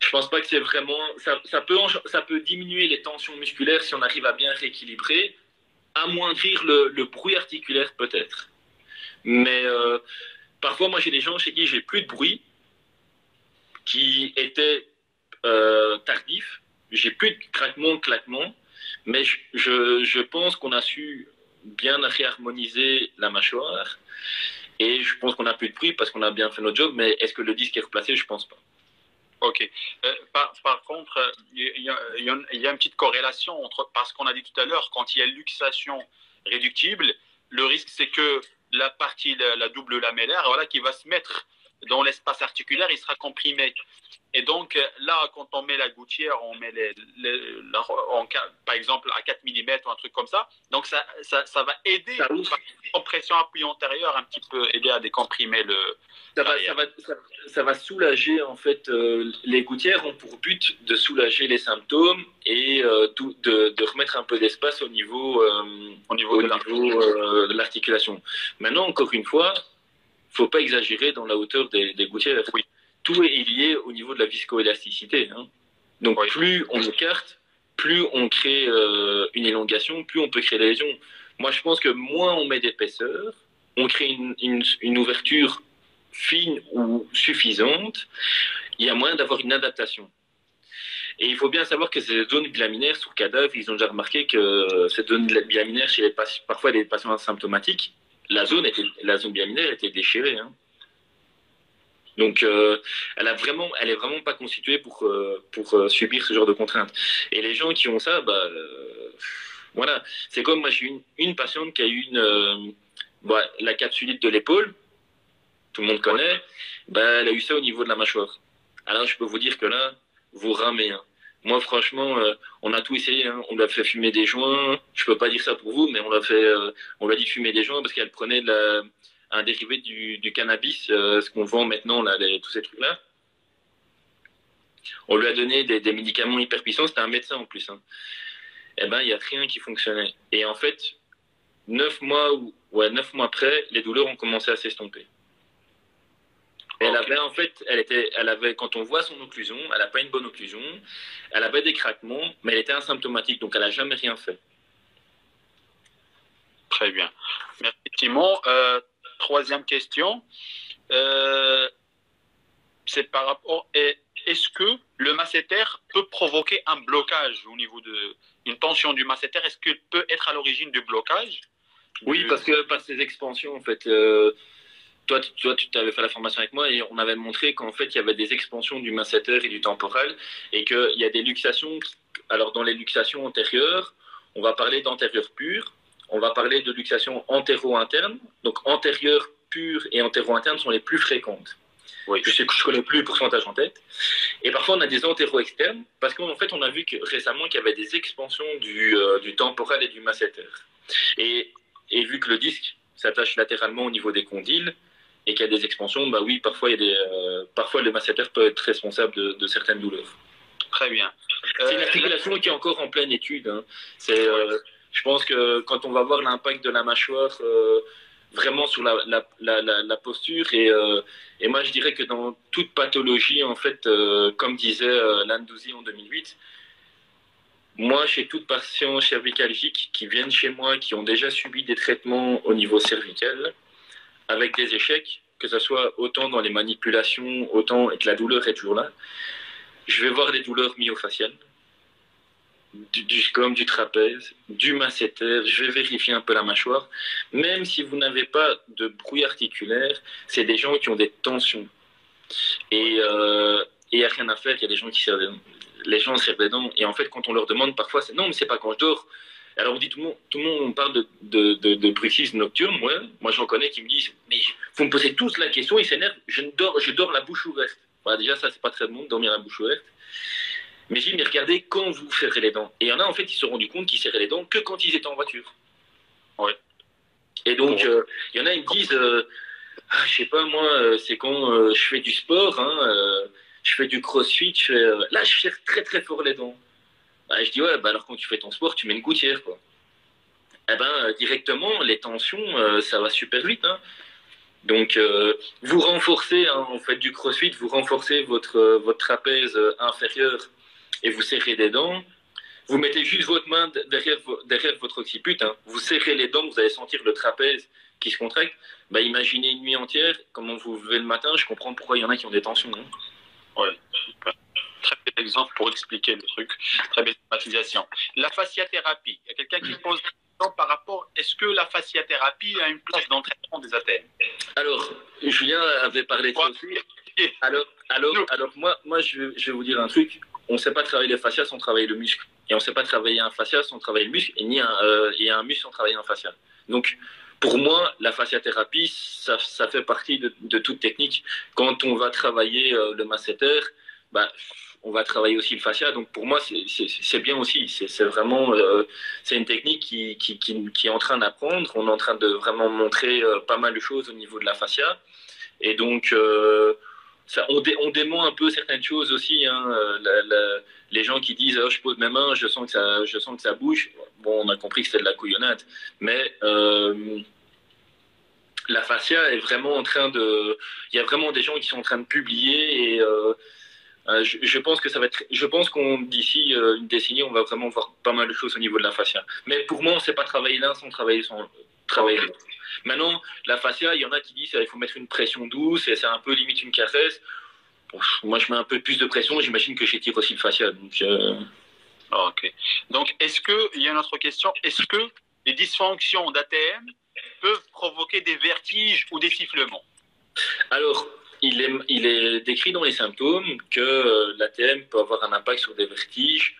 Je pense pas que c'est vraiment... Ça peut diminuer les tensions musculaires si on arrive à bien rééquilibrer, amoindrir le bruit articulaire peut-être. Mais parfois, moi, j'ai des gens chez qui j'ai plus de bruit, qui étaient tardifs. J'ai plus de claquements, mais je pense qu'on a su bien réharmoniser la mâchoire. Et je pense qu'on n'a plus de bruit parce qu'on a bien fait notre job, mais est-ce que le disque est replacé? Je pense pas. Ok. Par contre, il y a une petite corrélation entre, parce qu'on a dit tout à l'heure, quand il y a luxation réductible, le risque c'est que la partie, la double lamellaire, voilà, qui va se mettre dans l'espace articulaire, il sera comprimé. Et donc là, quand on met la gouttière, on met par exemple à 4 mm ou un truc comme ça. Donc ça va aider, par compression appui antérieure, un petit peu aider à décomprimer le... Ça va soulager, en fait, les gouttières ont pour but de soulager les symptômes et de remettre un peu d'espace au niveau de l'articulation. Maintenant, encore une fois, il ne faut pas exagérer dans la hauteur des gouttières. Oui. Tout est lié au niveau de la viscoélasticité. Hein. Donc, oui. Plus on écarte, plus on crée une élongation, plus on peut créer des lésions. Moi, je pense que moins on met d'épaisseur, on crée une ouverture fine ou suffisante, il y a moyen d'avoir une adaptation. Et il faut bien savoir que ces zones bilaminaires sur cadavre, ils ont déjà remarqué que ces zones bilaminaires, chez parfois les patients asymptomatiques, la zone bilaminaire était déchirée. Hein. Donc, elle est vraiment pas constituée pour subir ce genre de contraintes. Et les gens qui ont ça, voilà. C'est comme moi, j'ai une patiente qui a eu la capsulite de l'épaule. Tout le monde connaît, elle a eu ça au niveau de la mâchoire. Alors, je peux vous dire que là, vous ramez. Hein. Moi, franchement, on a tout essayé. Hein. On lui a fait fumer des joints. Je peux pas dire ça pour vous, mais on lui a dit de fumer des joints parce qu'elle prenait un dérivé du cannabis, ce qu'on vend maintenant, là, tous ces trucs-là. On lui a donné des médicaments hyper puissants. C'était un médecin en plus. Hein. Eh ben, il n'y a rien qui fonctionnait. Et en fait, 9 mois après, les douleurs ont commencé à s'estomper. Elle avait en fait, quand on voit son occlusion, elle n'a pas une bonne occlusion, elle avait des craquements, mais elle était asymptomatique, donc elle n'a jamais rien fait. Très bien. Merci Simon. Troisième question, c'est par rapport, est-ce que le masséter peut provoquer un blocage au niveau d'une tension du masséter? Est-ce qu'il peut être à l'origine du blocage? Oui, parce que par ces expansions, en fait... Toi, tu avais fait la formation avec moi et on avait montré qu'en fait, il y avait des expansions du masséter et du temporal et qu'il y a des luxations. Alors, dans les luxations antérieures, on va parler d'antérieur pur, on va parler de luxation antéro-interne. Donc, antérieure pure et antéro-interne sont les plus fréquentes. Oui. Je connais plus le pourcentage en tête. Et parfois, on a des antéro-externes, parce qu'en fait, on a vu récemment qu'il y avait des expansions du temporal et du masséter. Et vu que le disque s'attache latéralement au niveau des condyles, et qu'il y a des expansions, bah oui, parfois, parfois le masséter peut être responsable de certaines douleurs. Très bien. C'est une articulation qui est encore en pleine étude. Hein. Je pense que quand on va voir l'impact de la mâchoire vraiment sur la posture, et moi je dirais que dans toute pathologie, en fait, comme disait Landouzi en 2008, moi, chez toute patient cervicalgique qui viennent chez moi, qui ont déjà subi des traitements au niveau cervical, avec des échecs, que ce soit autant dans les manipulations, autant et que la douleur est toujours là, je vais voir des douleurs myofaciales, du scom, du trapèze, du masséter, je vais vérifier un peu la mâchoire. Même si vous n'avez pas de bruit articulaire, c'est des gens qui ont des tensions. Et il n'y a rien à faire, il y a des gens qui serrent des dents. Les gens serrent des dents, et en fait, quand on leur demande parfois, c'est non, mais c'est pas quand je dors. Alors on dit tout le monde on parle de bruxisme nocturne, ouais. Moi j'en connais qui me disent, mais vous me posez tous la question, ils s'énervent, je dors la bouche ouverte. Voilà, déjà ça c'est pas très bon, dormir la bouche ouverte. Mais j'ai dit, mais regardez quand vous serrez les dents. Et il y en a en fait, ils se sont rendus compte qu'ils serraient les dents que quand ils étaient en voiture. Ouais. Et donc il y en a, ils me disent, je sais pas moi, c'est quand je fais du sport, hein, je fais du crossfit, là je serre très très fort les dents. Bah, je dis ouais, bah alors quand tu fais ton sport, tu mets une gouttière quoi. Eh ben directement les tensions, ça va super vite. Hein. Donc vous renforcez, hein, en fait du crossfit, vous renforcez votre trapèze inférieur et vous serrez les dents. Vous mettez juste votre main derrière votre occiput, hein. Vous serrez les dents, vous allez sentir le trapèze qui se contracte. Bah, imaginez une nuit entière, comment vous vous levez le matin, je comprends pourquoi il y en a qui ont des tensions. Hein. Ouais. Très bel exemple pour expliquer le truc. Très belle thématisation. La fasciathérapie. Il y a quelqu'un qui pose une question par rapport, est-ce que la fasciathérapie a une place dans le traitement des ATM? Alors, Julien avait parlé de ça aussi. Alors moi je vais vous dire un truc. On ne sait pas travailler les fascias sans travailler le muscle. Et on ne sait pas travailler un fascia sans travailler le muscle, et un muscle sans travailler un fascia. Donc, pour moi, la fasciathérapie, ça fait partie de toute technique. Quand on va travailler le masséter, bah, on va travailler aussi le fascia. Donc, pour moi, c'est bien aussi. C'est vraiment c'est une technique qui est en train d'apprendre. On est en train de vraiment montrer pas mal de choses au niveau de la fascia. Et donc, on dément un peu certaines choses aussi. Hein. Les gens qui disent oh, je pose mes mains, je sens que ça bouge. Bon, on a compris que c'était de la couillonnade. Mais la fascia est vraiment en train de. Il y a vraiment des gens qui sont en train de publier et. Je pense que ça va être. Je pense qu'on d'ici une décennie, on va vraiment voir pas mal de choses au niveau de la fascia. Mais pour moi, on ne sait pas travailler l'un sans travailler l'autre. Maintenant, la fascia, il y en a qui disent qu'il faut mettre une pression douce et c'est un peu limite une caresse. Bon, moi, je mets un peu plus de pression. J'imagine que j'étire aussi le fascia. Donc, ok. Donc, il y a une autre question. Est-ce que les dysfonctions d'ATM peuvent provoquer des vertiges ou des sifflements? Alors, il est décrit dans les symptômes que l'ATM peut avoir un impact sur des vertiges,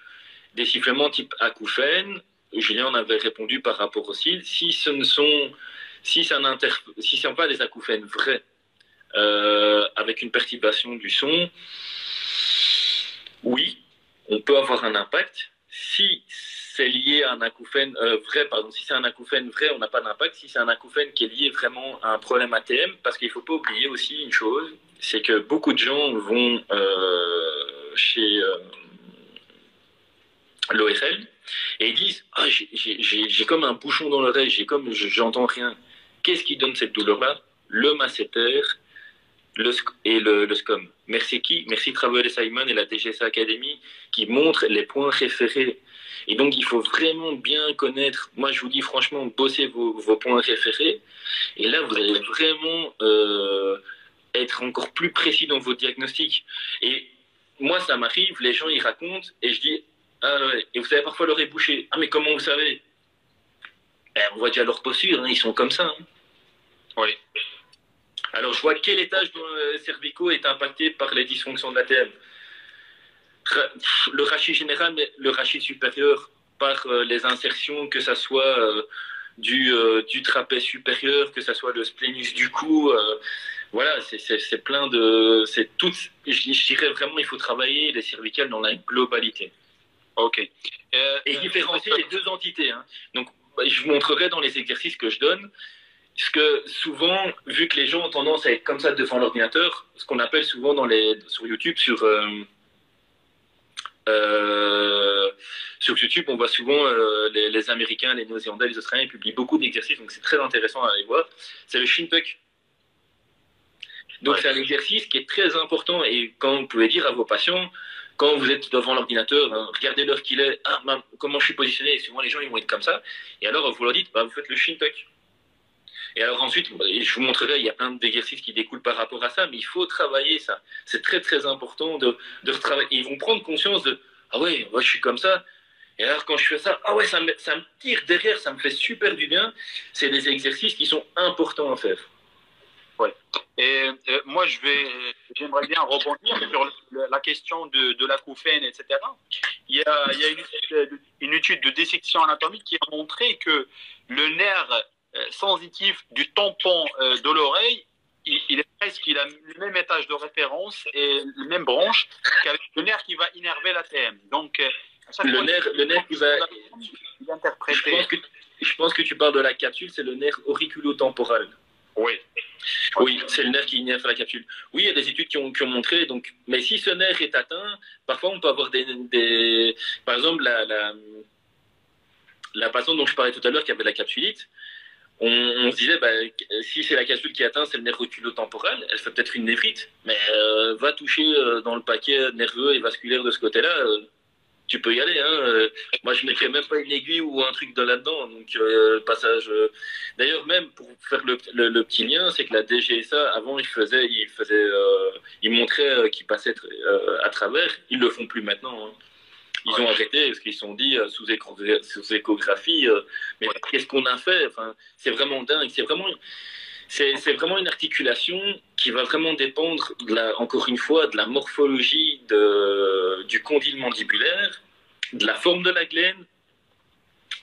des sifflements type acouphènes. Julien en avait répondu par rapport aussi. Si ce sont pas des acouphènes vrais, avec une perturbation du son, oui, on peut avoir un impact. Si c'est lié à un acouphène vrai, si c'est un acouphène vrai, on n'a pas d'impact. Si c'est un acouphène qui est lié vraiment à un problème ATM, parce qu'il ne faut pas oublier aussi une chose, c'est que beaucoup de gens vont chez l'ORL et ils disent ah, j'ai comme un bouchon dans l'oreille, j'entends rien. Qu'est-ce qui donne cette douleur-là? Le masséter et le SCOM. Merci qui? Merci Travel Simon et la DGSA Academy qui montrent les points référés. Et donc, il faut vraiment bien connaître. Moi, je vous dis franchement, bossez vos points référés. Et là, vous allez vraiment être encore plus précis dans vos diagnostics. Et moi, ça m'arrive, les gens, ils racontent, et je dis, ah ouais, et vous savez parfois leur éboucher. Ah, mais comment vous savez? On voit déjà leur posture, hein, ils sont comme ça. Hein. Oui. Alors, je vois quel étage cervicaux est impacté par les dysfonctions de l'ATM. Le rachis général, mais le rachis supérieur par les insertions, que ça soit du trapèze supérieur, que ça soit le splénus du cou. Voilà, c'est plein de... C'est tout, je dirais vraiment, il faut travailler les cervicales dans la globalité. Ok. Et différencier les deux entités. Hein. Donc, je vous montrerai dans les exercices que je donne, parce que souvent, vu que les gens ont tendance à être comme ça devant l'ordinateur, ce qu'on appelle souvent sur YouTube, sur YouTube, on voit souvent les Américains, les Néo-Zélandais, les Australiens, ils publient beaucoup d'exercices, donc c'est très intéressant à aller voir. C'est le shin tuck. Donc c'est un exercice qui est très important, et quand vous pouvez dire à vos patients, quand vous êtes devant l'ordinateur, regardez l'heure qu'il est, comment je suis positionné, et souvent les gens ils vont être comme ça, et alors vous leur dites, vous faites le shin tuck. Et alors ensuite, je vous montrerai, il y a plein d'exercices qui découlent par rapport à ça, mais il faut travailler ça. C'est très très important de retravailler. Ils vont prendre conscience de, ah ouais, moi je suis comme ça. Et alors quand je fais ça, ah ouais, ça me tire derrière, ça me fait super du bien. C'est des exercices qui sont importants à faire. Ouais. Et moi, j'aimerais bien rebondir sur la question de l'acouphène, etc. Il y a une étude de dissection anatomique qui a montré que le nerf sensitif du tampon de l'oreille, il est presque, il a le même étage de référence et la même branche qu'avec le nerf qui va innerver l'ATM. Donc, le nerf qui va interpréter. Je pense que tu parles de la capsule, c'est le nerf auriculotemporal. Oui. Oui, c'est le nerf qui innerve la capsule. Oui, il y a des études qui ont montré. Donc, mais si ce nerf est atteint, parfois on peut avoir par exemple, la patiente dont je parlais tout à l'heure qui avait la capsulite, on se disait, si c'est la capsule qui est atteinte, c'est le nerf auriculotemporal, elle fait peut-être une névrite, mais va toucher dans le paquet nerveux et vasculaire de ce côté-là, tu peux y aller. Hein. Moi, je ne mettrais même pas une aiguille ou un truc là-dedans. Donc, passage. D'ailleurs, même pour faire le petit lien, c'est que la DGSA, avant, ils montraient qu'ils passaient à travers. Ils le font plus maintenant. Hein. Ils ont arrêté parce qu'ils se sont dit sous échographie. Mais qu'est-ce qu'on a fait? Enfin, c'est vraiment dingue. C'est vraiment une articulation qui va vraiment dépendre, encore une fois, de la morphologie du condyle mandibulaire, de la forme de la glène.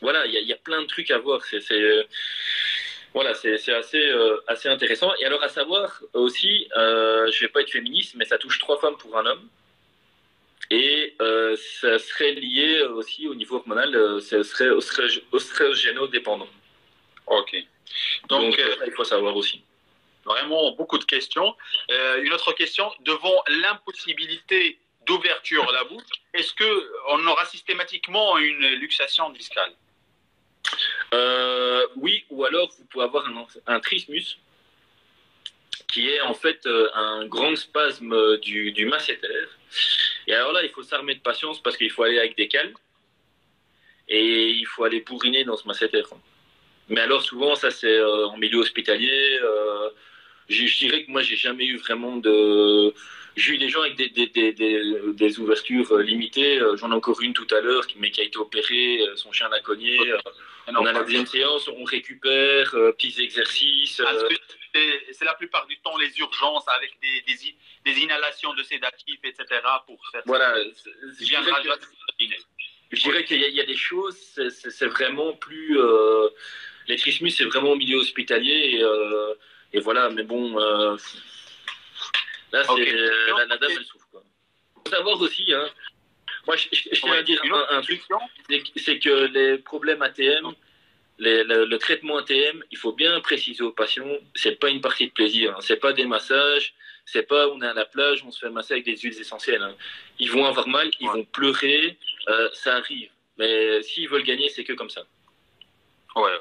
Voilà, il y a plein de trucs à voir. Voilà, c'est assez intéressant. Et alors, à savoir aussi, je ne vais pas être féministe, mais ça touche 3 femmes pour un homme. Et ça serait lié aussi au niveau hormonal, ça serait oestrogénodépendant. Ok. Donc il faut savoir aussi. Vraiment beaucoup de questions. Une autre question, devant l'impossibilité d'ouverture de la bouche, est-ce qu'on aura systématiquement une luxation discale? Oui, ou alors vous pouvez avoir un trismus, qui est en fait un grand spasme du masséter. Et alors là, il faut s'armer de patience parce qu'il faut aller avec des cales et il faut aller bourriner dans ce masséter. Mais alors souvent, ça c'est en milieu hospitalier. Je dirais que moi, j'ai jamais eu vraiment de... J'ai eu des gens avec des ouvertures limitées. J'en ai encore une tout à l'heure, mais qui a été opérée. Son chien l'a cogné. On a la deuxième séance, on récupère, petits exercices. C'est la plupart du temps les urgences avec des inhalations de sédatifs, etc. pour faire voilà. Je dirais qu'il y a des choses, c'est vraiment plus... les trismus, c'est vraiment au milieu hospitalier. Et voilà, mais bon... là, c'est la dame, elle souffre. Il faut savoir aussi, hein, moi, je tiens à dire un truc, c'est que les problèmes ATM, le traitement ATM, il faut bien préciser aux patients, c'est pas une partie de plaisir, hein, c'est pas des massages, c'est pas on est à la plage, on se fait masser avec des huiles essentielles. Hein. Ils vont avoir mal, ils vont pleurer, ça arrive. Mais s'ils veulent gagner, c'est que comme ça. Ouais,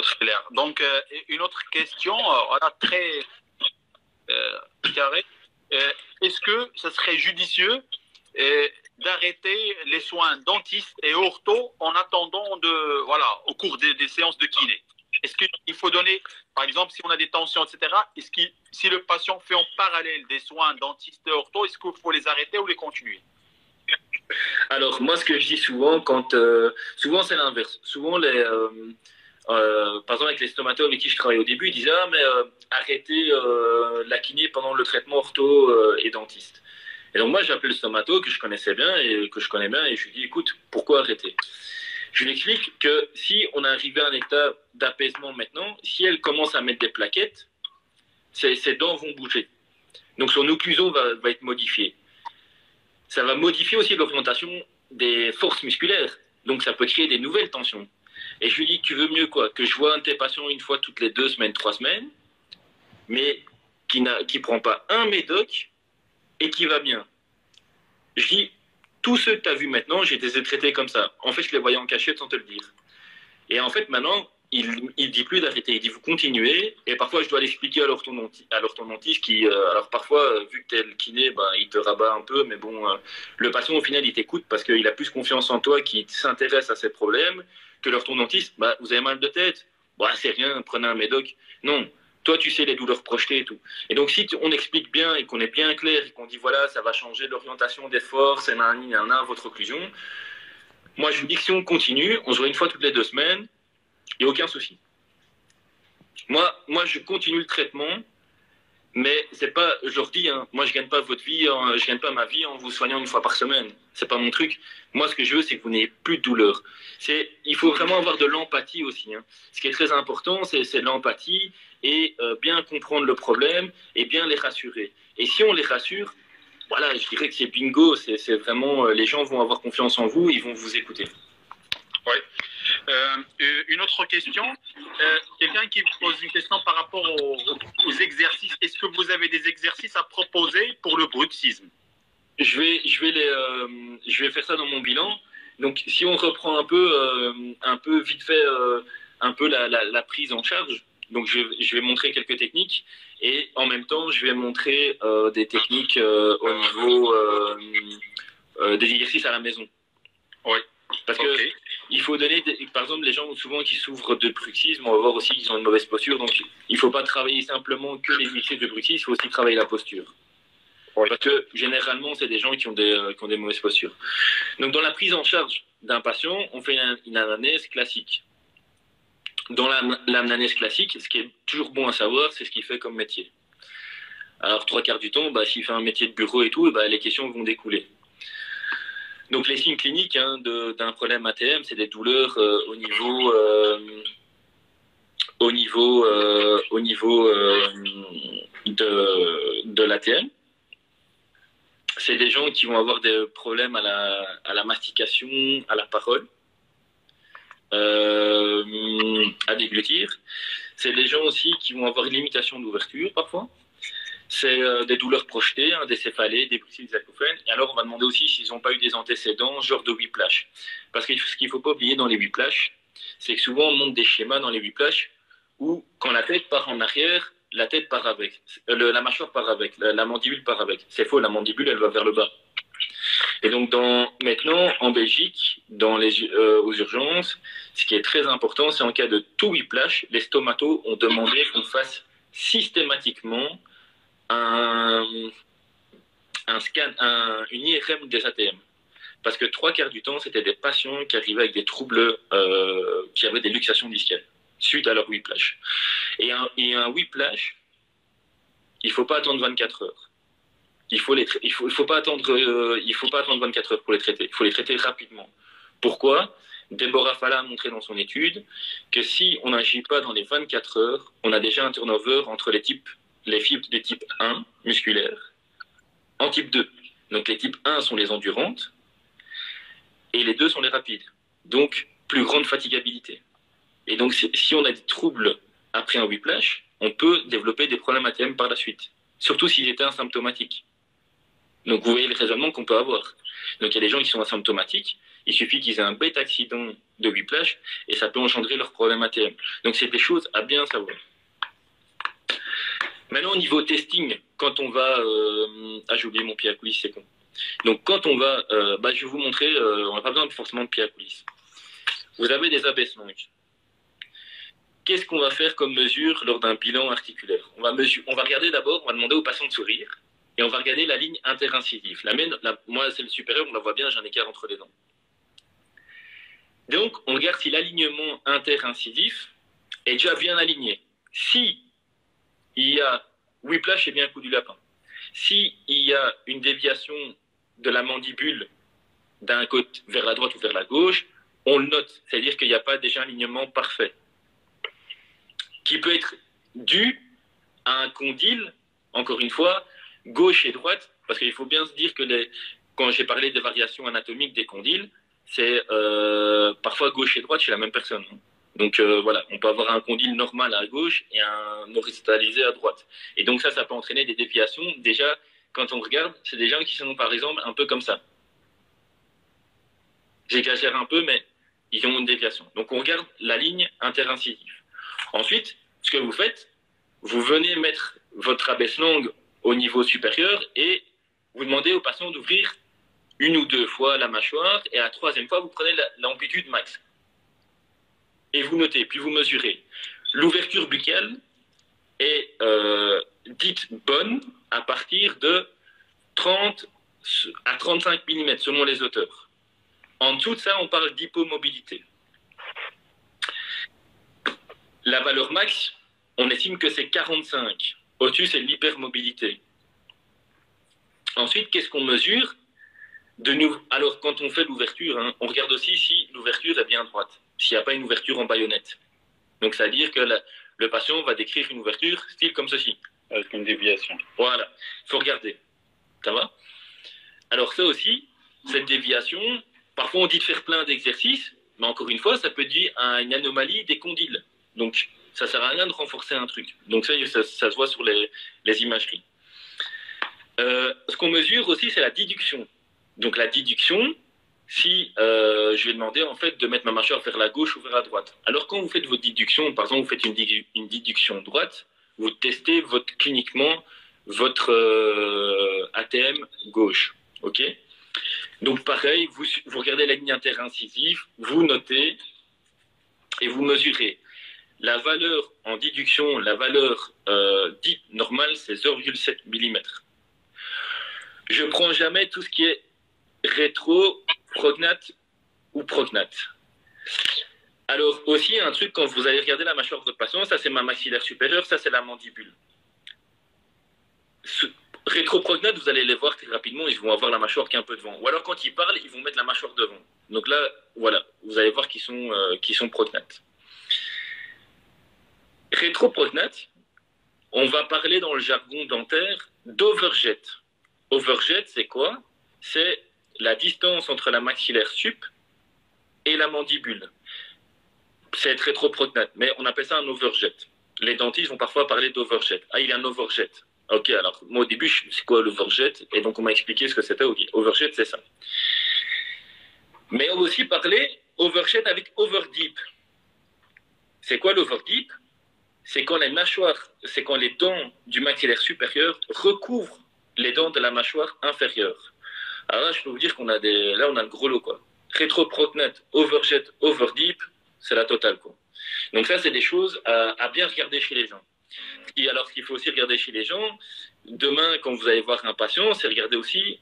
très clair. Donc, une autre question, voilà, très carrée. Est-ce que ça serait judicieux d'arrêter les soins dentistes et ortho en attendant au cours des séances de kiné? Est-ce qu'il faut donner, par exemple, si on a des tensions, etc., si le patient fait en parallèle des soins dentistes et ortho, est-ce qu'il faut les arrêter ou les continuer? Alors, moi, ce que je dis souvent, souvent c'est l'inverse. Souvent, par exemple, avec les stomatologues avec qui je travaillais au début, ils disaient arrêtez la kiné pendant le traitement ortho et dentiste. Et donc, moi, j'ai appelé le stomato que je connaissais bien et que je connais bien et je lui dis écoute, pourquoi arrêter? Je lui explique que si on est arrivé à un état d'apaisement maintenant, si elle commence à mettre des plaquettes, ses dents vont bouger. Donc son occlusion va être modifiée. Ça va modifier aussi l'orientation des forces musculaires. Donc ça peut créer des nouvelles tensions. Et je lui dis, tu veux mieux quoi? Que je vois un de tes patients une fois toutes les 2 semaines, 3 semaines, mais qui ne prend pas un médoc et qui va bien. Je dis, tous ceux que tu as vus maintenant, j'ai les ai traités comme ça. En fait, je les voyais en cachette sans te le dire. Et en fait, maintenant, il dit plus d'arrêter. Il dit, vous continuez. Et parfois, je dois l'expliquer à l'orthodontiste qui, alors parfois, vu que tu es le kiné, ben, il te rabat un peu. Mais bon, le patient, au final, il t'écoute parce qu'il a plus confiance en toi, qu'il s'intéresse à ses problèmes, que l'orthodontiste, bah, vous avez mal de tête. Bah, c'est rien, prenez un médoc. Non. Toi, tu sais les douleurs projetées et tout. Et donc, si on explique bien et qu'on est bien clair et qu'on dit, voilà, ça va changer l'orientation des forces, et votre occlusion, moi, je vous dis que si on continue, on se voit une fois toutes les 2 semaines, il n'y a aucun souci. Moi, je continue le traitement, mais c'est pas, je leur dis, hein, moi, je gagne pas votre vie, je gagne pas ma vie en vous soignant une fois par semaine. C'est pas mon truc. Moi, ce que je veux, c'est que vous n'ayez plus de douleur. Il faut vraiment avoir de l'empathie aussi. Hein. Ce qui est très important, c'est l'empathie et bien comprendre le problème et bien les rassurer. Et si on les rassure, voilà, je dirais que c'est bingo. C'est vraiment, les gens vont avoir confiance en vous, ils vont vous écouter. Oui. Une autre question, quelqu'un qui me pose une question par rapport aux exercices. Est-ce que vous avez des exercices à proposer pour le bruxisme? Je vais faire ça dans mon bilan. Donc, si on reprend un peu vite fait, un peu la prise en charge. Donc, je vais montrer quelques techniques et en même temps, je vais montrer des techniques au niveau des exercices à la maison. Oui. Parce que il faut donner, par exemple, les gens souvent qui souffrent de bruxisme, on va voir aussi qu'ils ont une mauvaise posture. Donc, il ne faut pas travailler simplement que les exercices de bruxisme, il faut aussi travailler la posture. Oui. Parce que généralement, c'est des gens qui ont des mauvaises postures. Donc, dans la prise en charge d'un patient, on fait une anamnèse classique. Dans l'anamnèse classique, ce qui est toujours bon à savoir, c'est ce qu'il fait comme métier. Alors, 3/4 du temps, bah, s'il fait un métier de bureau et tout, bah, les questions vont découler. Donc, les signes cliniques d'un problème ATM, c'est des douleurs au niveau de l'ATM. C'est des gens qui vont avoir des problèmes à la mastication, à la parole, à déglutir. C'est des gens aussi qui vont avoir une limitation d'ouverture parfois. C'est des douleurs projetées, des céphalées, des bruxismes, des acouphènes. Et alors, on va demander aussi s'ils n'ont pas eu des antécédents, genre de whiplash. Parce que ce qu'il ne faut pas oublier dans les whiplash, c'est que souvent, on montre des schémas dans les whiplash où, quand la tête part en arrière, la tête part avec. La mâchoire part avec, la mandibule part avec. C'est faux, la mandibule, elle va vers le bas. Et donc, maintenant, en Belgique, aux urgences, ce qui est très important, c'est en cas de tout whiplash, les stomatos ont demandé qu'on fasse systématiquement un scan, une IRM des ATM. Parce que 3/4 du temps, c'était des patients qui arrivaient avec des troubles, qui avaient des luxations discales, suite à leur whiplash. Et un whiplash, il ne faut pas attendre 24 heures. Il faut pas attendre 24 heures pour les traiter. Il faut les traiter rapidement. Pourquoi? Deborah Falla a montré dans son étude que si on n'agit pas dans les 24 heures, on a déjà un turnover entre les fibres de type 1 musculaires en type 2. Donc les types 1 sont les endurantes et les 2 sont les rapides. Donc plus grande fatigabilité. Et donc si on a des troubles après un whiplash, on peut développer des problèmes ATM par la suite. Surtout s'ils étaient asymptomatiques. Donc vous voyez le raisonnement qu'on peut avoir. Donc il y a des gens qui sont asymptomatiques, il suffit qu'ils aient un bête accident de whiplash et ça peut engendrer leur problème ATM. Donc c'est des choses à bien savoir. Maintenant au niveau testing, quand on va... j'ai oublié mon pied à coulisses, c'est con. Donc quand on va... je vais vous montrer, on n'a pas besoin forcément de pied à coulisses. Vous avez des abaissements. Qu'est-ce qu'on va faire comme mesure lors d'un bilan articulaire? On va regarder d'abord, on va demander au patient de sourire. Et on va regarder la ligne interincisive. Moi, c'est le supérieur, on la voit bien, j'ai un écart entre les dents. Donc, on regarde si l'alignement interincisif est déjà bien aligné. Si il y a whiplash, c'est bien un coup du lapin. Si il y a une déviation de la mandibule d'un côté vers la droite ou vers la gauche, on le note. C'est-à-dire qu'il n'y a pas déjà un alignement parfait. Qui peut être dû à un condyle, encore une fois, gauche et droite, parce qu'il faut bien se dire que quand j'ai parlé des variations anatomiques des condyles, c'est parfois gauche et droite chez la même personne. Donc voilà, on peut avoir un condyle normal à gauche et un horizontalisé à droite. Et donc ça peut entraîner des déviations. Déjà, quand on regarde, c'est des gens qui sont par exemple un peu comme ça. J'exagère un peu, mais ils ont une déviation. Donc on regarde la ligne interincisive. Ensuite, ce que vous faites, vous venez mettre votre abaisse-langue au niveau supérieur et vous demandez au patient d'ouvrir une ou deux fois la mâchoire et à la troisième fois, vous prenez l'amplitude max. Et vous notez, puis vous mesurez. L'ouverture buccale est dite bonne à partir de 30 à 35 mm selon les auteurs. En dessous de ça, on parle d'hypomobilité. La valeur max, on estime que c'est 45. Au-dessus, c'est l'hypermobilité. Ensuite, qu'est-ce qu'on mesure de nous? Alors, quand on fait l'ouverture, hein, on regarde aussi si l'ouverture est bien droite, s'il n'y a pas une ouverture en baïonnette. Donc, ça veut dire que le patient va décrire une ouverture style comme ceci. Avec une déviation. Voilà, il faut regarder. Ça va? Alors, ça aussi, cette déviation, parfois on dit de faire plein d'exercices, mais encore une fois, ça peut dire une anomalie des condyles. Donc, ça ne sert à rien de renforcer un truc. Donc, ça se voit sur les imageries. Ce qu'on mesure aussi, c'est la déduction. Donc, la déduction, si je vais demander en fait de mettre ma mâchoire vers la gauche ou vers la droite. Alors, quand vous faites votre déduction, par exemple, vous faites une déduction droite, vous testez cliniquement votre ATM gauche. OK? Donc, pareil, vous regardez la ligne interincisive, vous notez et vous mesurez. La valeur en déduction, la valeur dite normale, c'est 0,7 mm. Je ne prends jamais tout ce qui est rétro-prognate ou prognate. Alors aussi, un truc, quand vous allez regarder la mâchoire de votre patient, ça c'est ma maxillaire supérieure, ça c'est la mandibule. Rétroprognate, vous allez les voir très rapidement, ils vont avoir la mâchoire qui est un peu devant. Ou alors quand ils parlent, ils vont mettre la mâchoire devant. Donc là, voilà, vous allez voir qu'ils sont prognates. Rétroprognate, on va parler dans le jargon dentaire d'overjet. Overjet, c'est quoi? C'est la distance entre la maxillaire sup et la mandibule. C'est être rétroprognate, mais on appelle ça un overjet. Les dentistes vont parfois parler d'overjet. Ah, il y a un overjet. Ok, alors moi au début, c'est quoi l'overjet? Et donc on m'a expliqué ce que c'était. Ok, overjet, c'est ça. Mais on va aussi parler overjet avec overdeep. C'est quoi l'overdeep? C'est quand les dents du maxillaire supérieur recouvrent les dents de la mâchoire inférieure. Alors là, je peux vous dire qu'on a là, on a le gros lot, quoi. Rétroprognate, overjet, overdeep, c'est la totale, quoi. Donc ça, c'est des choses à bien regarder chez les gens. Et alors, ce qu'il faut aussi regarder chez les gens, demain, quand vous allez voir un patient, c'est regarder aussi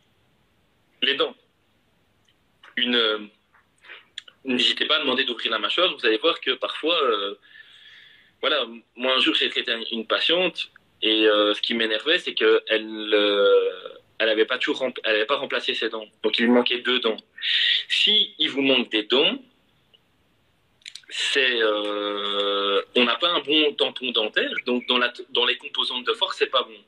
les dents. N'hésitez pas à demander d'ouvrir la mâchoire. Vous allez voir que parfois, voilà, moi un jour j'ai traité une patiente et ce qui m'énervait, c'est qu'elle n'avait pas remplacé ses dents. Donc il lui manquait 2 dents. Si il vous manque des dents, on n'a pas un bon tampon dentaire, donc dans les composantes de force, c'est pas bon.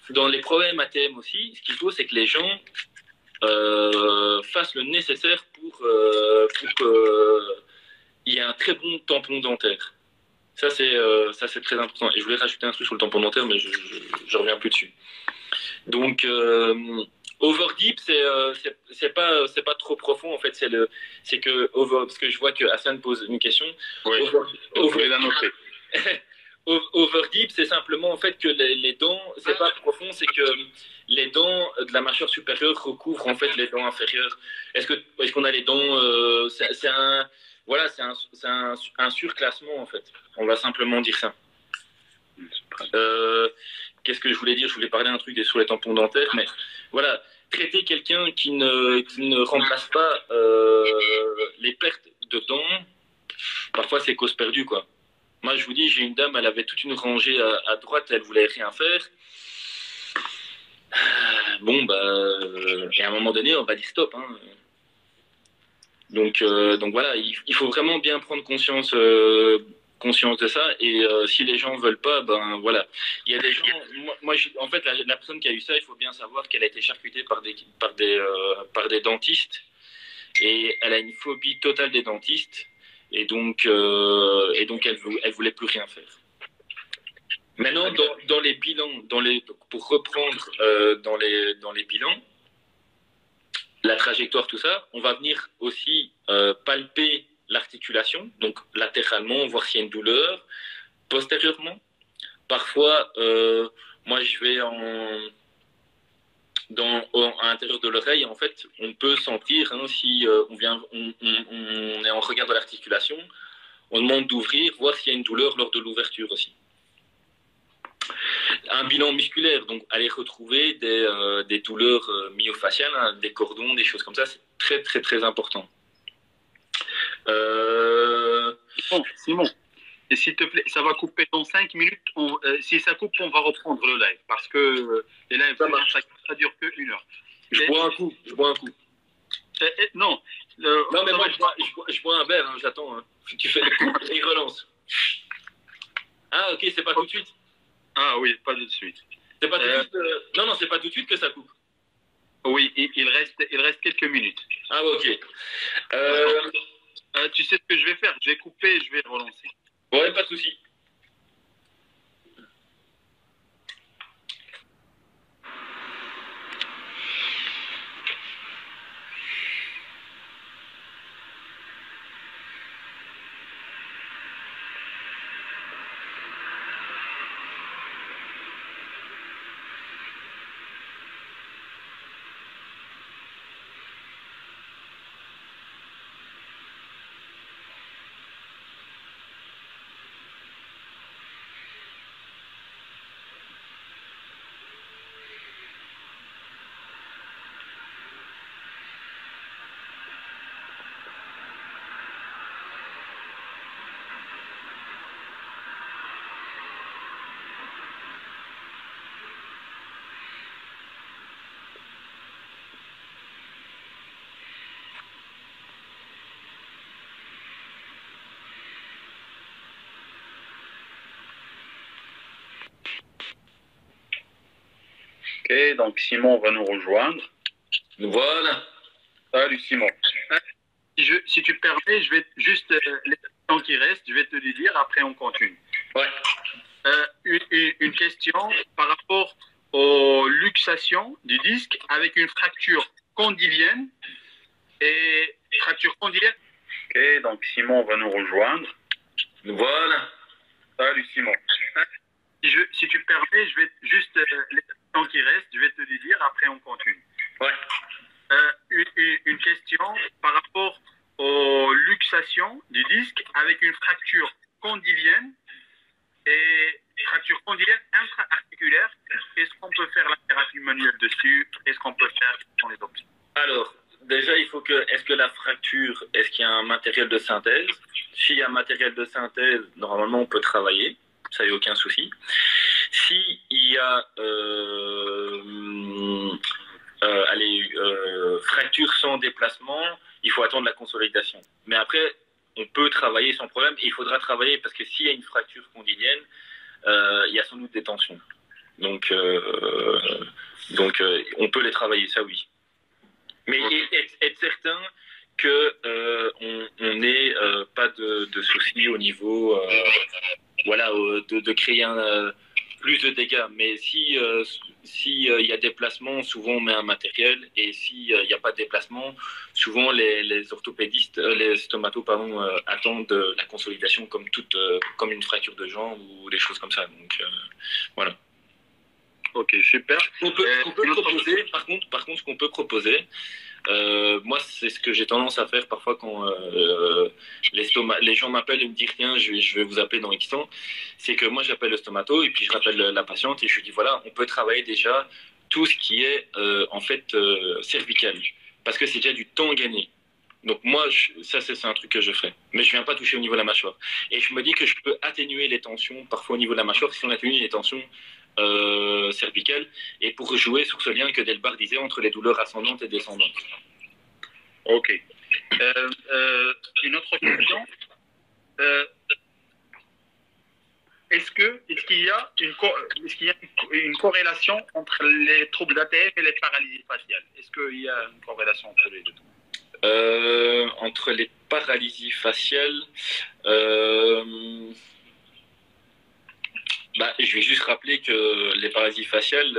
Dans les problèmes ATM aussi, ce qu'il faut, c'est que les gens fassent le nécessaire pour qu'il y ait un très bon tampon dentaire. Ça, c'est très important. Et je voulais rajouter un truc sur le tampon dentaire, mais je reviens plus dessus. Donc, overdeep, c'est pas trop profond, en fait. Parce que je vois que Hassan pose une question. Oui, vous pouvez la noter. Overdeep, c'est simplement en fait que les dents, c'est pas profond, c'est que les dents de la mâchoire supérieure recouvrent en fait les dents inférieures. Est-ce qu'on a les dents c'est un surclassement en fait. On va simplement dire ça. Qu'est-ce que je voulais dire? Je voulais parler d'un truc sur les tampons dentaires, mais voilà, traiter quelqu'un qui ne remplace pas les pertes de dents, parfois c'est cause perdue quoi. Moi, je vous dis, j'ai une dame, elle avait toute une rangée à droite, elle voulait rien faire. Bon, et à un moment donné, on va dire stop. Hein. Donc voilà, il faut vraiment bien prendre conscience de ça. Et si les gens veulent pas, ben voilà. Il y a des gens. En fait, la personne qui a eu ça, il faut bien savoir qu'elle a été charcutée par des dentistes et elle a une phobie totale des dentistes. Et donc elle voulait plus rien faire. Maintenant, dans les bilans, pour reprendre dans les bilans, la trajectoire, tout ça, on va venir aussi palper l'articulation, donc latéralement, voir s'il y a une douleur, postérieurement. Parfois, moi, je vais à l'intérieur de l'oreille, en fait, on peut sentir, hein, si on est en regard de l'articulation, on demande d'ouvrir, voir s'il y a une douleur lors de l'ouverture aussi. Un bilan musculaire, donc aller retrouver des douleurs myofasciales, hein, des cordons, des choses comme ça, c'est très très très important. Simon, et s'il te plaît, ça va couper dans 5 minutes. Si ça coupe, on va reprendre le live parce que les lives, ça dure que 1 heure. Je bois un coup. Non. Non, mais moi, je bois un verre, hein, j'attends. Hein. Tu fais le coup et il relance. Ah, ok, c'est pas tout de suite. Ah oui, pas tout de suite. C'est pas tout de suite. Non, c'est pas tout de suite que ça coupe. Oui, il reste quelques minutes. Ah, ok. Tu sais ce que je vais faire? Je vais couper et je vais relancer. Ouais, pas de souci. Ok, donc Simon va nous rejoindre. Voilà. Salut Simon. Si tu permets, je vais juste, les questions qui restent, je vais te les dire, après on continue. Ouais. Une question par rapport aux luxations du disque avec une fracture condylienne et fracture condylienne. Ok, donc Simon va nous rejoindre. Voilà. Salut Simon. Si tu permets, je vais juste, les questions qui restent, je vais te les dire, après on continue. Ouais. Une question par rapport aux luxations du disque avec une fracture condylienne et fracture condylienne intra-articulaire. Est-ce qu'on peut faire la thérapie manuelle dessus? Est-ce qu'on peut faire dans les options? Alors, déjà, est-ce que la fracture, est-ce qu'il y a un matériel de synthèse? S'il y a un matériel de synthèse, normalement, on peut travailler. Ça, il n'y a aucun souci. S'il y a fracture sans déplacement, il faut attendre la consolidation. Mais après, on peut travailler sans problème. Et il faudra travailler parce que s'il y a une fracture condylienne, il y a sans doute des tensions. Donc, on peut les travailler, ça oui. Mais être certain qu'on n'ait pas de soucis au niveau de créer plus de dégâts. Mais si y a déplacement, souvent on met un matériel, et s'il n'y a pas de déplacement, souvent les orthopédistes, les stomatos attendent la consolidation comme une fracture de jambe ou des choses comme ça. Donc voilà. Ok, super. On peut proposer, par contre, ce qu'on peut proposer, moi, c'est ce que j'ai tendance à faire parfois quand les gens m'appellent et me disent tiens, je vais vous appeler dans X temps. C'est que moi, j'appelle le stomato et puis je rappelle la patiente et je lui dis voilà, on peut travailler déjà tout ce qui est cervical parce que c'est déjà du temps gagné. Donc moi, ça c'est un truc que je ferai. Mais je viens pas toucher au niveau de la mâchoire. Et je me dis que je peux atténuer les tensions parfois au niveau de la mâchoire si on atténue les tensions cervicales et pour jouer sur ce lien que Delbar disait entre les douleurs ascendantes et descendantes. Ok. Une autre question. Est-ce qu'il y a une corrélation entre les troubles d'ATM et les paralysies faciales? Est-ce qu'il y a une corrélation entre les deux? Entre les paralysies faciales, je vais juste rappeler que les paralysies faciales,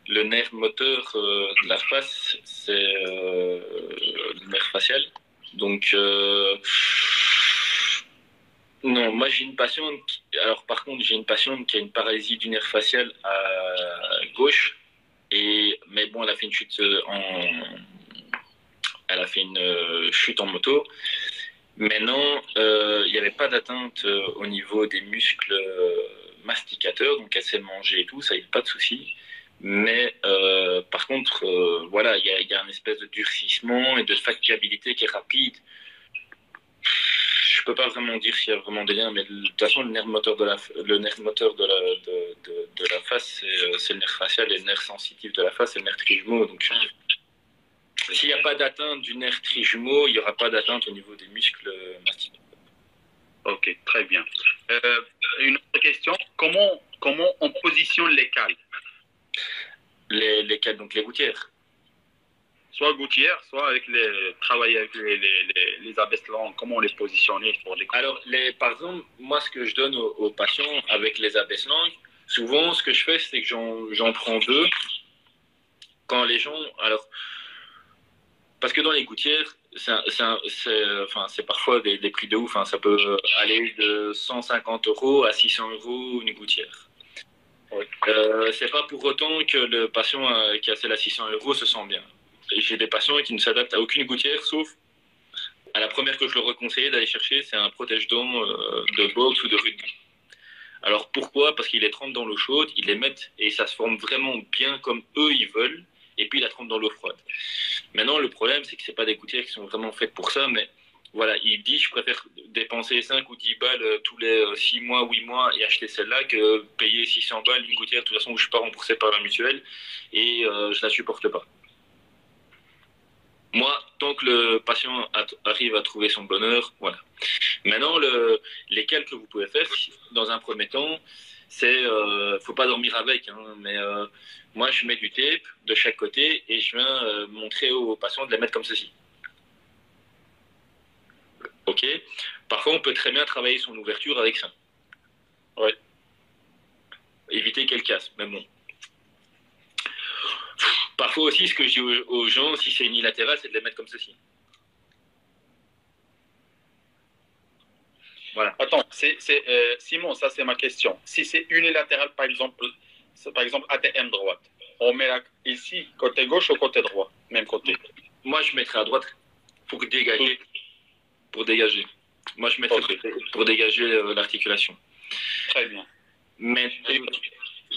le nerf moteur de la face, c'est le nerf facial. Donc, non, moi j'ai une patiente. Alors, par contre, j'ai une patiente qui a une paralysie du nerf facial à gauche. Mais bon, elle a fait une chute chute en moto. Maintenant, il n'y avait pas d'atteinte au niveau des muscles masticateurs, donc elle sait manger et tout, ça n'y a pas de souci. Mais par contre, voilà, il y a une espèce de durcissement et de fatigabilité qui est rapide. Je peux pas vraiment dire s'il y a vraiment des liens, mais de toute façon, le nerf moteur de la face, c'est le nerf facial, et le nerf sensitif de la face, c'est le nerf trijumeau. Donc, s'il n'y a pas d'atteinte du nerf trijumeau, il n'y aura pas d'atteinte au niveau des muscles masticateurs. Ok, très bien. Une autre question, comment on positionne les cales? Les cales, donc les gouttières. Soit gouttières, soit travailler avec les abaisse-langues, comment on les positionne pour les... Alors, par exemple, moi, ce que je donne aux patients avec les abaisse-langues, souvent, ce que je fais, c'est que j'en prends deux. Quand les gens... Alors, parce que dans les gouttières, c'est parfois des prix de ouf. Hein. Ça peut aller de 150 € à 600 € une gouttière. Oui. C'est pas pour autant que le patient qui a celle à 600 € se sent bien. J'ai des patients qui ne s'adaptent à aucune gouttière, sauf à la première que je leur conseille d'aller chercher, c'est un protège-dents de boxe ou de rugby. Alors pourquoi? Parce qu'ils les trempent dans l'eau chaude, ils les mettent et ça se forme vraiment bien comme eux ils veulent, et puis ils la trempent dans l'eau froide. Maintenant, le problème, c'est que ce pas des gouttières qui sont vraiment faites pour ça, mais voilà, il dit je préfère dépenser 5 ou 10 balles tous les 6 mois, 8 mois et acheter celle-là que payer 600 balles une gouttière de toute façon où je ne suis pas remboursé par la mutuelle et je ne la supporte pas. Moi, tant que le patient arrive à trouver son bonheur, voilà. Maintenant, les cales que vous pouvez faire, dans un premier temps, c'est, faut pas dormir avec, hein, mais moi, je mets du tape de chaque côté et je viens montrer aux patients de les mettre comme ceci. Ok. Parfois, on peut très bien travailler son ouverture avec ça. Ouais. Éviter qu'elle casse, mais bon. Parfois aussi, ce que je dis aux gens, si c'est unilatéral, c'est de les mettre comme ceci. Voilà. Attends, Simon, ça c'est ma question. Si c'est unilatéral, par exemple ATM droite, on met ici, côté gauche ou côté droit? Même côté. Moi, je mettrais à droite pour dégager. Pour dégager. Moi, je mettrais pour dégager l'articulation. Très bien. Mais...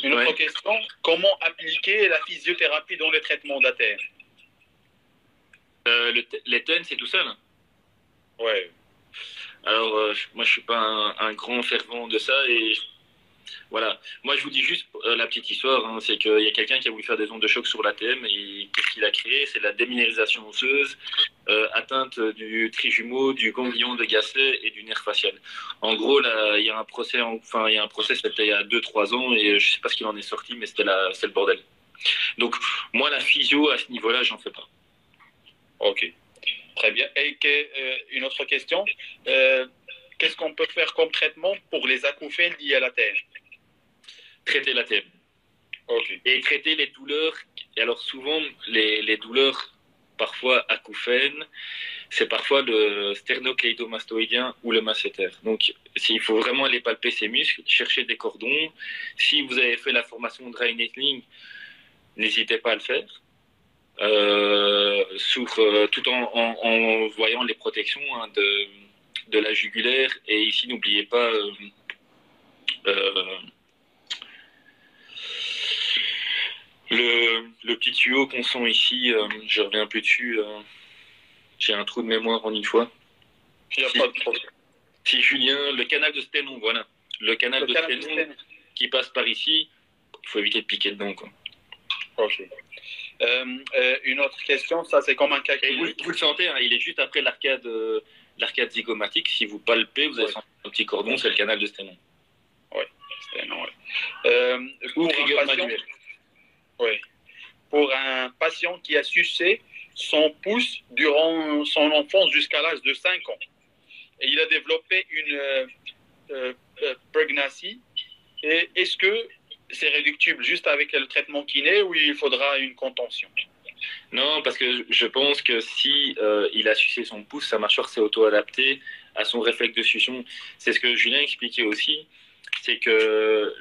Une autre question, comment appliquer la physiothérapie dans le traitement d'ATM? Les TEN, c'est tout seul? Ouais. Alors, moi, je suis pas un grand fervent de ça et voilà. Moi, je vous dis juste la petite histoire, hein, c'est qu'il y a quelqu'un qui a voulu faire des ondes de choc sur l'ATM et qu'est-ce qu'il a créé? C'est la déminéralisation osseuse, atteinte du trijumeau, du ganglion de Gasset et du nerf facial. En gros, là, il y a un procès, c'était il y a 2-3 ans et je sais pas ce qu'il en est sorti, mais c'est le bordel. Donc, moi, la physio à ce niveau-là, j'en fais pas. Ok. Très bien. Et une autre question. Qu'est-ce qu'on peut faire comme traitement pour les acouphènes liés à l'ATM? Traiter l'ATM. Ok. Et traiter les douleurs. Et alors souvent, les douleurs, parfois acouphènes, c'est parfois le sternocleidomastoïdien ou le masséter. Donc, il faut vraiment aller palper ces muscles, chercher des cordons. Si vous avez fait la formation dry needling, n'hésitez pas à le faire. Tout en voyant les protections hein, de la jugulaire. Et ici, n'oubliez pas le petit tuyau qu'on sent ici. Je reviens plus dessus. J'ai un trou de mémoire en une fois. Il n'y a pas de problème. Si Julien, le canal de Sténon, voilà. Le canal de Sténon qui passe par ici, il faut éviter de piquer dedans, quoi. Ok. Une autre question, ça c'est comme un cas clinique. Vous le sentez, hein, il est juste après l'arcade zygomatique. Si vous palpez, vous allez sentir un petit cordon, c'est le canal de Sténon. Oui, Sténon, oui. Ou rigueur manuelle. Oui. Pour un patient qui a sucé son pouce durant son enfance jusqu'à l'âge de 5 ans. Et il a développé une pregnancy. Et est-ce que c'est réductible juste avec le traitement kiné ou il faudra une contention? Non, parce que je pense que si il a sucé son pouce, sa mâchoire s'est auto-adaptée à son réflexe de succion. C'est ce que Julien expliquait aussi, c'est que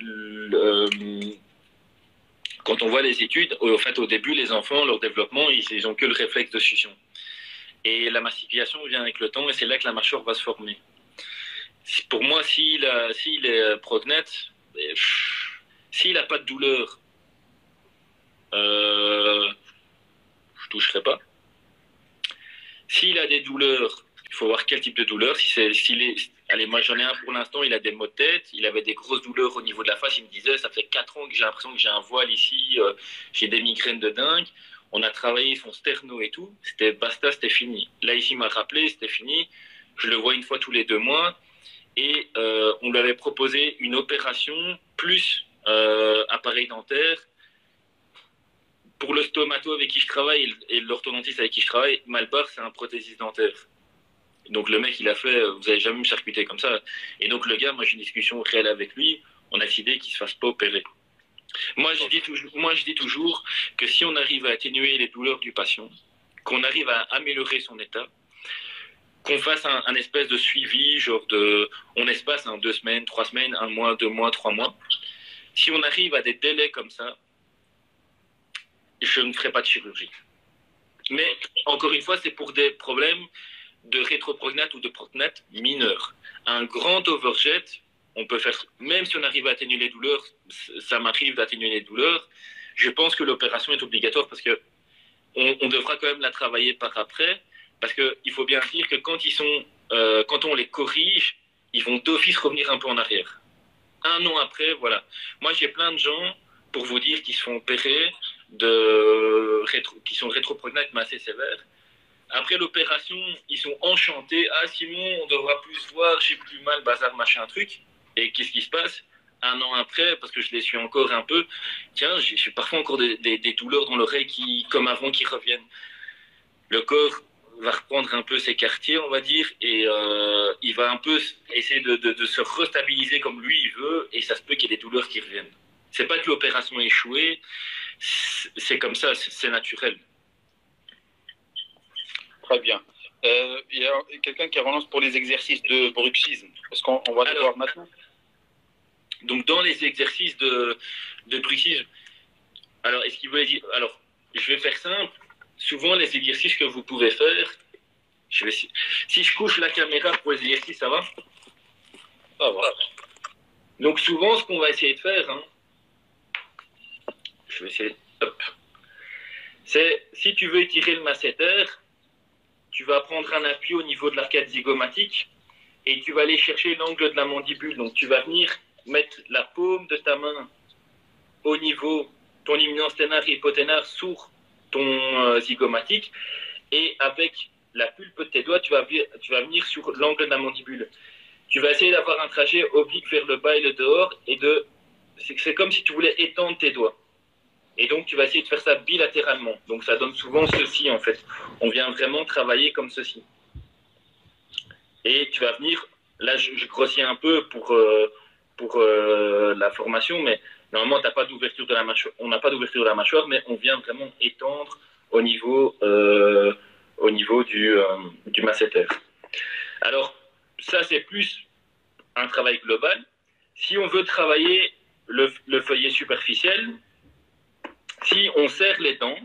quand on voit les études, en fait, au début, les enfants, leur développement, ils ont que le réflexe de succion. Et la mastication vient avec le temps, et c'est là que la mâchoire va se former. Pour moi, s'il est prognate, s'il n'a pas de douleur, je toucherai pas. S'il a des douleurs, il faut voir quel type de douleur. Allez, moi j'en ai un pour l'instant, il a des maux de tête, il avait des grosses douleurs au niveau de la face, il me disait, ça fait 4 ans que j'ai l'impression que j'ai un voile ici, j'ai des migraines de dingue. On a travaillé son sterno et tout, c'était basta, c'était fini. Là ici, il m'a rappelé, c'était fini. Je le vois une fois tous les 2 mois. Et on lui avait proposé une opération plus appareil dentaire. Pour le stomato avec qui je travaille et l'orthodontiste avec qui je travaille, Malbar, c'est un prothésiste dentaire. Donc le mec, il a fait, vous n'avez jamais me charcuté comme ça. Et donc le gars, moi j'ai une discussion réelle avec lui, on a décidé qu'il ne se fasse pas opérer. Moi je dis toujours que si on arrive à atténuer les douleurs du patient, qu'on arrive à améliorer son état, qu'on fasse un espèce de suivi, genre on espace 2 semaines, 3 semaines, 1 mois, 2 mois, 3 mois. Si on arrive à des délais comme ça, je ne ferai pas de chirurgie. Mais encore une fois, c'est pour des problèmes de rétroprognate ou de prognate mineurs. Un grand overjet, on peut faire, même si on arrive à atténuer les douleurs, ça m'arrive d'atténuer les douleurs, je pense que l'opération est obligatoire parce que on devra quand même la travailler par après. Parce qu'il faut bien dire que quand on les corrige, ils vont d'office revenir un peu en arrière. 1 an après, voilà. Moi, j'ai plein de gens, pour vous dire, qui se font opérer, qui sont rétroprognates, mais assez sévères. Après l'opération, ils sont enchantés. Ah, Simon, on devra plus se voir, j'ai plus mal, bazar, machin, truc. Et qu'est-ce qui se passe 1 an après, parce que je les suis encore un peu, tiens, j'ai parfois encore des douleurs dans l'oreille comme avant qui reviennent. Le corps va reprendre un peu ses quartiers, on va dire, et il va un peu essayer de se restabiliser comme lui il veut, et ça se peut qu'il y ait des douleurs qui reviennent. C'est pas que l'opération a échoué, c'est comme ça, c'est naturel. Très bien. Il y a quelqu'un qui relance pour les exercices de bruxisme. Est-ce qu'on va les voir maintenant? Donc, dans les exercices de bruxisme, alors, est-ce qu'il veut dire... Alors, je vais faire simple. Souvent, les exercices que vous pouvez faire, si je couche la caméra pour les exercices, ça va? Ça va. Donc, souvent, ce qu'on va essayer de faire, je vais essayer, hop, c'est, si tu veux étirer le masséter, tu vas prendre un appui au niveau de l'arcade zygomatique et tu vas aller chercher l'angle de la mandibule. Donc, tu vas venir mettre la paume de ta main au niveau, ton imminence ténar et hypoténar sur ton zygomatique, et avec la pulpe de tes doigts, tu vas venir sur l'angle de la mandibule. Tu vas essayer d'avoir un trajet oblique vers le bas et le dehors, et c'est comme si tu voulais étendre tes doigts. Et donc, tu vas essayer de faire ça bilatéralement. Donc, ça donne souvent ceci, en fait. On vient vraiment travailler comme ceci. Et tu vas venir, là, je grossis un peu pour la formation, mais normalement, on n'a pas d'ouverture de la mâchoire, mais on vient vraiment étendre au niveau du masséter. Alors, ça, c'est plus un travail global. Si on veut travailler le feuillet superficiel, si on serre les dents,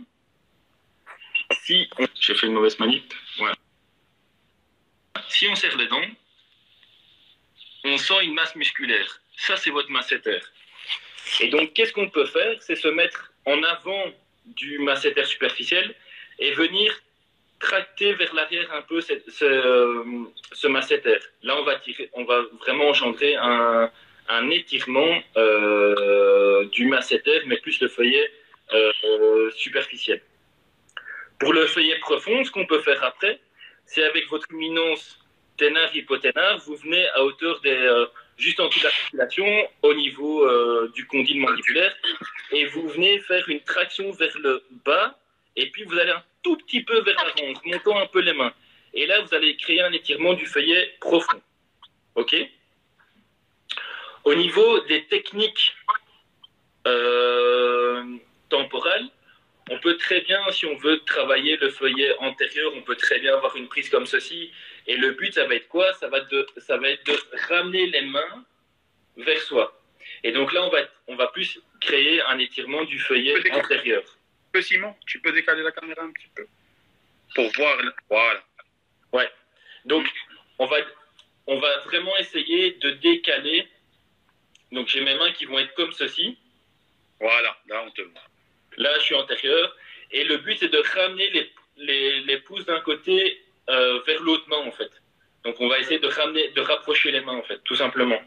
j'ai fait une mauvaise manip, voilà. Si on serre les dents, on sent une masse musculaire. Ça, c'est votre masséter. Et donc, qu'est-ce qu'on peut faire? C'est se mettre en avant du masséter superficiel et venir tracter vers l'arrière un peu ce masséter. Là, on va vraiment engendrer un étirement du masséter, mais plus le feuillet superficielle. Pour le feuillet profond, ce qu'on peut faire après, c'est avec votre luminance ténard-hypoténard, vous venez à hauteur juste en dessous de l'articulation, au niveau du condyle mandibulaire, et vous venez faire une traction vers le bas, et puis vous allez un tout petit peu vers l'avant, en remontant un peu les mains. Et là, vous allez créer un étirement du feuillet profond. OK? Au niveau des techniques temporales, on peut très bien, si on veut travailler le feuillet antérieur, on peut très bien avoir une prise comme ceci. Et le but, ça va être quoi? Ça va être de ramener les mains vers soi. Et donc là, on va plus créer un étirement du feuillet antérieur. Simon, tu peux décaler la caméra un petit peu pour voir. Voilà. Ouais. Donc, on va vraiment essayer de décaler. Donc, j'ai mes mains qui vont être comme ceci. Voilà, là, on te voit. Là, je suis antérieur. Et le but, c'est de ramener les pouces d'un côté vers l'autre main, en fait. Donc, on va essayer de rapprocher les mains, en fait, tout simplement.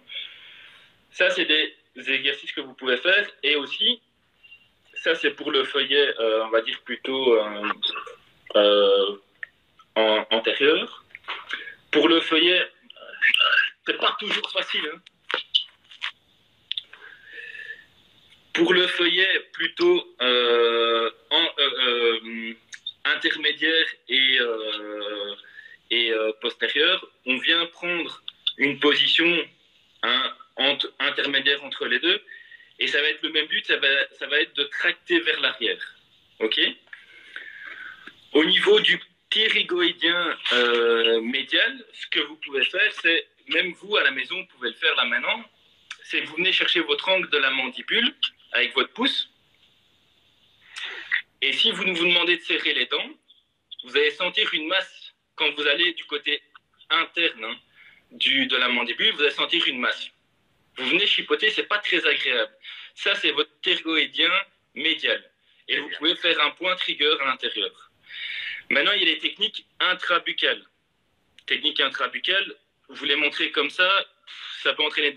Ça, c'est des exercices que vous pouvez faire. Et aussi, ça, c'est pour le feuillet, on va dire plutôt antérieur. Pour le feuillet, c'est pas toujours facile, hein. Pour le feuillet plutôt intermédiaire et postérieur, on vient prendre une position intermédiaire entre les deux, et ça va être le même but, ça va être de tracter vers l'arrière. OK? Au niveau du ptérygoïdien médial, ce que vous pouvez faire, c'est, même vous à la maison, vous pouvez le faire là maintenant, c'est que vous venez chercher votre angle de la mandibule avec votre pouce. Et si vous vous demandez de serrer les dents, vous allez sentir une masse quand vous allez du côté interne de la mandibule, vous allez sentir une masse. Vous venez chipoter, c'est pas très agréable. Ça, c'est votre ptérygoïdien médial. Et vous pouvez faire un point trigger à l'intérieur. Maintenant, il y a les techniques intrabuccales. Techniques intrabuccales, vous les montrez comme ça peut entraîner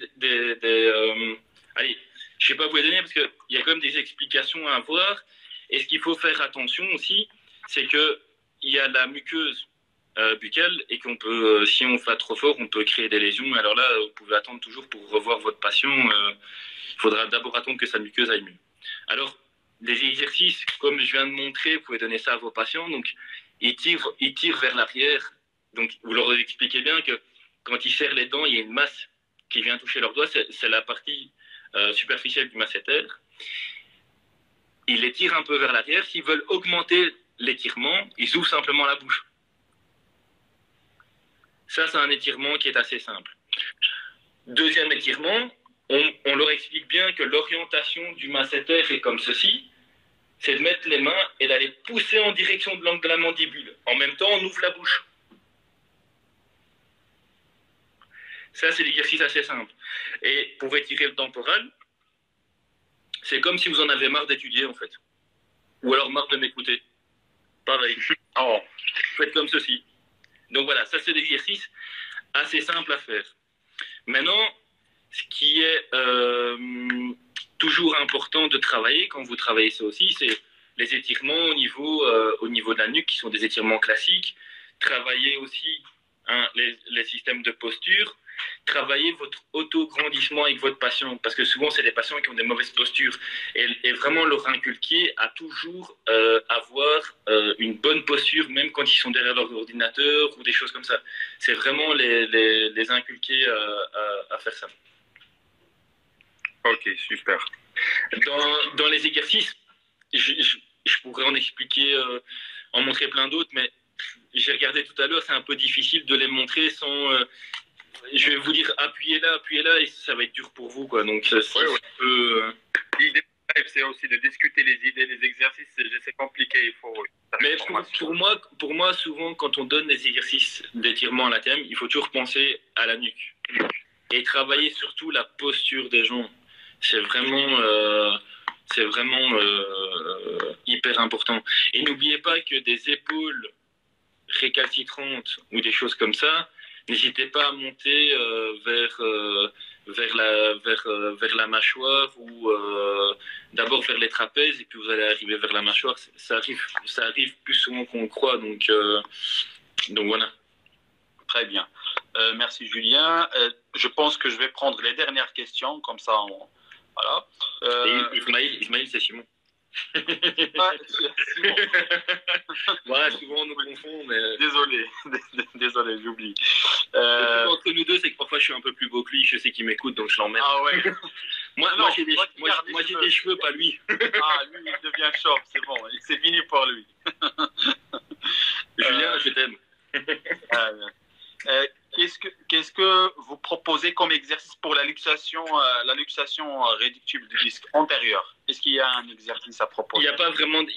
allez, je ne sais pas vous les donner parce qu'il y a quand même des explications à avoir. Et ce qu'il faut faire attention aussi, c'est qu'il y a la muqueuse buccale et qu'on peut, si on fait trop fort, on peut créer des lésions. Alors là, vous pouvez attendre toujours pour revoir votre patient. Il faudra d'abord attendre que sa muqueuse aille mieux. Alors, des exercices, comme je viens de montrer, vous pouvez donner ça à vos patients. Donc, ils tirent vers l'arrière. Donc, vous leur expliquez bien que quand ils serrent les dents, il y a une masse qui vient toucher leurs doigts. C'est la partie superficielle du masséter. Ils les tirent un peu vers l'arrière. S'ils veulent augmenter l'étirement, ils ouvrent simplement la bouche. Ça, c'est un étirement qui est assez simple. Deuxième étirement, on leur explique bien que l'orientation du masséter est comme ceci. C'est de mettre les mains et d'aller pousser en direction de l'angle de la mandibule. En même temps, on ouvre la bouche. Ça, c'est l'exercice assez simple. Et pour étirer le temporal, c'est comme si vous en avez marre d'étudier, en fait. Ou alors marre de m'écouter. Pareil. Oh. Faites comme ceci. Donc voilà, ça, c'est l'exercice assez simple à faire. Maintenant, ce qui est toujours important de travailler, quand vous travaillez ça aussi, c'est les étirements au niveau de la nuque, qui sont des étirements classiques. Travailler aussi les systèmes de posture. Travailler votre auto-grandissement avec votre patient, parce que souvent, c'est des patients qui ont des mauvaises postures. Et vraiment leur inculquer à toujours avoir une bonne posture, même quand ils sont derrière leur ordinateur ou des choses comme ça. C'est vraiment les inculquer à faire ça. Ok, super. Dans les exercices, je pourrais en expliquer, en montrer plein d'autres, mais j'ai regardé tout à l'heure, c'est un peu difficile de les montrer sans... je vais vous dire appuyez là, et ça va être dur pour vous, quoi. Donc, l'idée, c'est aussi de discuter les idées, les exercices. C'est compliqué, il faut... Mais pour moi, souvent, quand on donne des exercices d'étirement à la thème, il faut toujours penser à la nuque. Et travailler surtout la posture des jambes. C'est vraiment hyper important. Et n'oubliez pas que des épaules récalcitrantes ou des choses comme ça, n'hésitez pas à monter vers la mâchoire ou d'abord vers les trapèzes et puis vous allez arriver vers la mâchoire. Ça arrive plus souvent qu'on croit. Donc voilà. Très bien. Merci Julien. Je pense que je vais prendre les dernières questions, comme ça voilà. Ismaël, c'est Simon. Simon. Voilà, souvent on nous confond, mais... Désolé, j'oublie. Entre nous deux, c'est que parfois je suis un peu plus beau que lui, je sais qu'il m'écoute, donc je l'emmerde. Ah ouais. moi j'ai des cheveux, pas lui. Ah, lui, il devient chauve, c'est bon, c'est fini pour lui. Julien, je t'aime. Qu'est-ce que vous proposez comme exercice pour la luxation réductible du disque antérieur? Est-ce qu'il y a un exercice à proposer? Il n'y